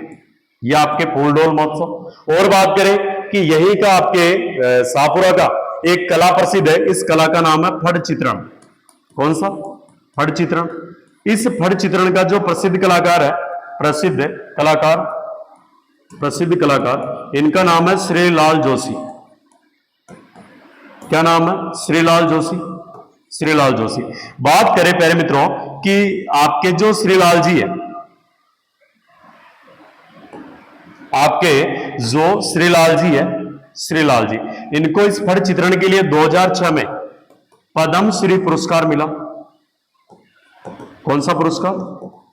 A: यह आपके फूलडोल महोत्सव। और बात करें कि यही का आपके शाहपुरा का एक कला प्रसिद्ध है, इस कला का नाम है फड़ चित्रण। कौन सा? फड़ चित्रण। इस फड़ चित्रण का जो प्रसिद्ध कलाकार है, प्रसिद्ध कलाकार, इनका नाम है श्रीलाल जोशी। क्या नाम है? श्रीलाल जोशी, श्रीलाल जोशी। बात करें प्यारे मित्रों कि आपके जो श्रीलाल जी है, आपके जो श्रीलाल जी है, श्रीलाल जी, इनको इस फड़ चित्रण के लिए 2006 में पद्म श्री पुरस्कार मिला। कौन सा पुरस्कार?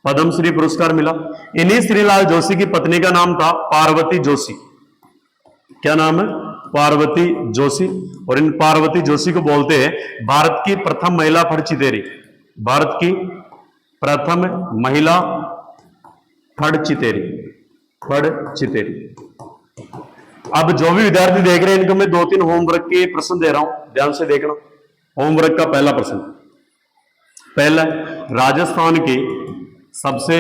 A: पद्म श्री पुरस्कार मिला। इन्हीं श्रीलाल जोशी की पत्नी का नाम था पार्वती जोशी। क्या नाम है? पार्वती जोशी। और इन पार्वती जोशी को बोलते हैं भारत की प्रथम महिला फड़ चितेरी, भारत की प्रथम महिला फड़ चितेरी, फड़ चितेरी। अब जो भी विद्यार्थी देख रहे हैं इनको मैं 2-3 होमवर्क के प्रश्न दे रहा हूं, ध्यान से देखना। होमवर्क का पहला प्रश्न, पहला राजस्थान की सबसे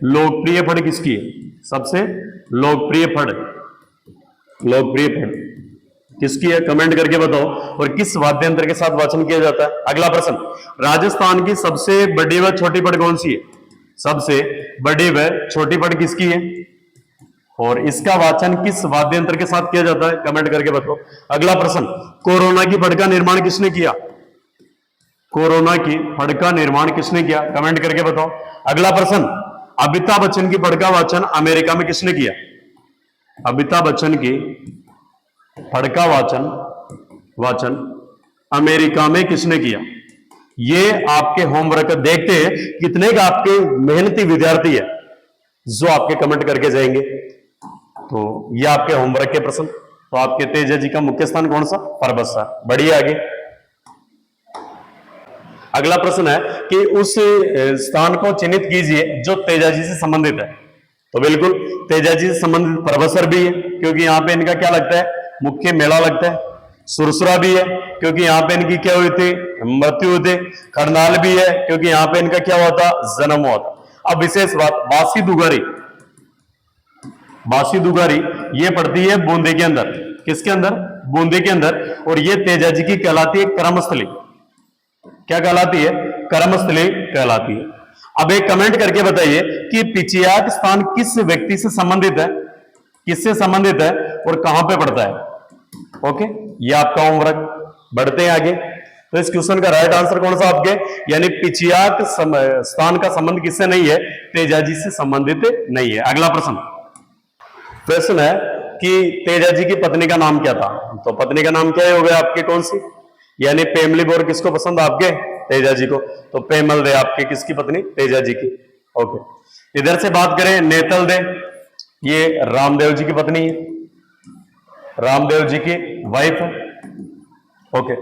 A: लोकप्रिय फड़ किसकी है? सबसे लोकप्रिय फड़, लोकप्रिय फड़ किसकी है? कमेंट करके बताओ। और किस वाद्य यंत्र के साथ वाचन किया जाता है? अगला प्रश्न, राजस्थान की सबसे बड़ी व छोटी फड़ कौन सी है? सबसे बड़ी व छोटी फड़ किसकी है? और इसका वाचन किस वाद्य यंत्र के साथ किया जाता है? कमेंट करके बताओ। अगला प्रश्न, कोरोना की फड़ का निर्माण किसने किया? कोरोना की फड़ का निर्माण किसने किया? कमेंट करके बताओ। अगला प्रश्न, अमिताभ बच्चन की फड़ का वाचन अमेरिका में किसने किया? अमिताभ बच्चन की फड़ का वाचन अमेरिका में किसने किया? ये आपके होमवर्क देखते हैं कितने का आपके मेहनती विद्यार्थी है जो आपके कमेंट करके जाएंगे। तो ये आपके होमवर्क के प्रश्न। तो आपके तेजा जी का मुख्य स्थान कौन सा? परबत्सा। बढ़िया, आगे अगला प्रश्न है कि उस स्थान को चिन्हित कीजिए जो तेजा जी से संबंधित है। तो बिल्कुल तेजा जी से संबंधित परबत्सर भी है, क्योंकि यहां पे इनका क्या लगता है? मुख्य मेला लगता है। सुरसुरा भी है, क्योंकि यहां पे इनकी क्या हुई थी? मृत्यु हुई थी। करनाल भी है, क्योंकि यहां पे इनका क्या हुआ था? जन्म हुआ था। अब विशेष बात, बासी दुगारी, बासी दुगारी ये पड़ती है बूंदी के अंदर। किसके अंदर? बूंदी के अंदर। और ये तेजा जी की कहलाती है कर्मस्थली। क्या कहलाती है? कर्मस्थली कहलाती है। अब एक कमेंट करके बताइए कि पिचियाक स्थान किस व्यक्ति से संबंधित है? किससे संबंधित है और कहां पे पड़ता है? ओके, ये आपका होमवर्क। बढ़ते हैं आगे। तो इस क्वेश्चन का राइट आंसर कौन सा आपके? यानी पिचियाक स्थान का संबंध किससे नहीं है? तेजा जी से संबंधित नहीं है। अगला प्रश्न, प्रश्न है कि तेजा जी की पत्नी का नाम क्या था? तो पत्नी का नाम क्या हो गया आपके? कौन सी? यानी पेमली बोर किसको पसंद आपके? तेजा जी को। तो पेमल दे आपके किसकी पत्नी? तेजा जी की। ओके, इधर से बात करें नेतल दे, ये रामदेव जी की पत्नी है, रामदेव जी की वाइफ है। ओके,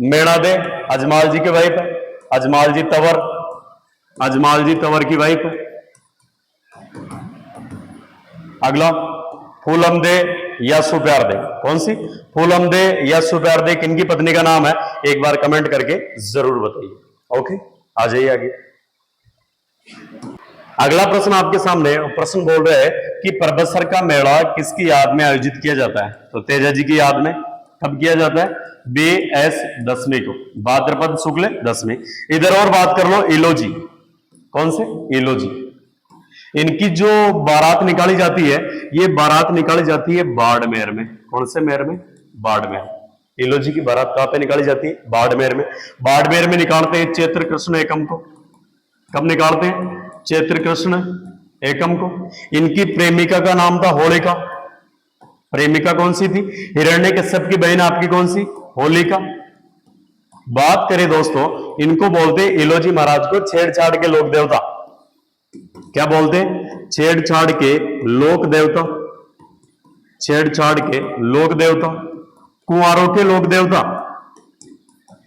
A: मेणा दे अजमाल जी की वाइफ है, अजमाल जी तंवर, अजमाल जी तंवर की वाइफ है। अगला, फूलम दे या सुप्यार दे, कौन सी? फूलम दे या सुप्यार दे किनकी पत्नी का नाम है? एक बार कमेंट करके जरूर बताइए। ओके, आ जाइए आगे। अगला प्रश्न आपके सामने, प्रश्न बोल रहे हैं कि परबत्सर का मेला किसकी याद में आयोजित किया जाता है? तो तेजा जी की याद में। कब किया जाता है? BS दसवीं को, भाद्रपद शुक्ल दसवीं। इधर और बात कर लो, इलोजी, कौन से? इलोजी। इनकी जो बारात निकाली जाती है, ये बारात निकाली जाती है बाड़मेर में। कौन से मेर में? बाड़मेर। इलोजी की बारात कहां पे निकाली जाती है? बाड़मेर में। बाड़मेर में निकालते हैं चैत्र कृष्ण एकम को। कब निकालते हैं? चैत्र कृष्ण एकम को। इनकी प्रेमिका का नाम था होलिका। प्रेमिका कौन सी थी? हिरण्यकश्यप की बहन आपकी कौन सी? होलिका। बात करें दोस्तों, इनको बोलते हैं इलोजी महाराज को छेड़छाड़ के लोक देवता। क्या बोलते हैं? छेड़छाड़ के लोक देवता। छेड़छाड़ के लोक देवता, कुंवारों के लोक देवता,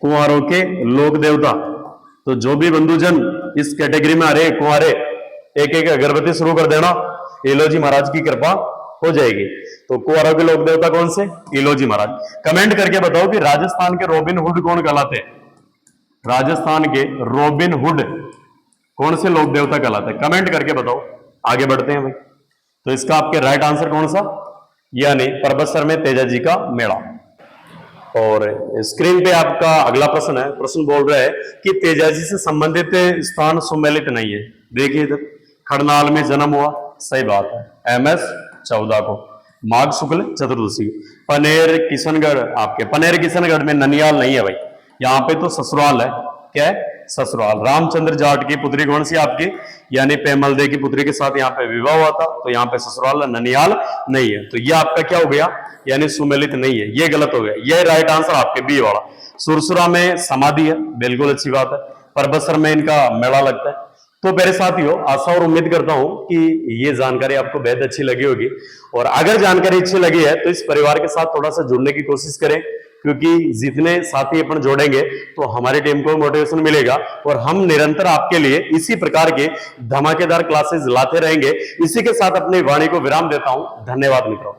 A: कुंवारों के लोक देवता। तो जो भी बंधुजन इस कैटेगरी में आ रहे कुंवारे, एक एक अगरबत्ती शुरू कर देना, इलोजी महाराज की कृपा हो जाएगी। तो कुंवारों के लोक देवता कौन से? इलोजी महाराज। कमेंट करके बताओ कि राजस्थान के रॉबिन हुड कौन कहलाते हैं? राजस्थान के रॉबिन हुड कौन से लोक देवता कहलाते हैं? कमेंट करके बताओ। आगे बढ़ते हैं भाई। तो इसका आपके राइट आंसर कौन सा? यानी परबतसर में तेजा जी का मेला। और स्क्रीन पे आपका अगला प्रश्न है। प्रश्न बोल रहा है कि तेजाजी से संबंधित स्थान सुमेलित नहीं है। देखिए इधर, खड़नाल में जन्म हुआ, सही बात है, MS 14 को, माघ शुक्ल चतुर्दशी। पनेर किशनगढ़, आपके पनेर किशनगढ़ में ननियाल नहीं है भाई, यहाँ पे तो ससुराल है। क्या है? ससुराल। रामचंद्र जाट की पुत्री कौन सी आपकी? यानी पेमल दे की पुत्री के साथ यहाँ पे विवाह हुआ था, तो यहाँ पे ससुराल ननियाल नहीं है। तो ये आपका क्या हो गया? यानी सुमेलित नहीं है, ये गलत हो गया। ये राइट आंसर आपके बी वाला। सुरसुरा में समाधि है, बिल्कुल अच्छी बात है। परबतसर में इनका मेला लगता है। तो मेरे साथियों, आशा और उम्मीद करता हूं कि ये जानकारी आपको बेहद अच्छी लगी होगी। और अगर जानकारी अच्छी लगी है तो इस परिवार के साथ थोड़ा सा जुड़ने की कोशिश करें, क्योंकि जितने साथी अपन जोड़ेंगे तो हमारी टीम को मोटिवेशन मिलेगा और हम निरंतर आपके लिए इसी प्रकार के धमाकेदार क्लासेस लाते रहेंगे। इसी के साथ अपनी वाणी को विराम देता हूं। धन्यवाद मित्रों।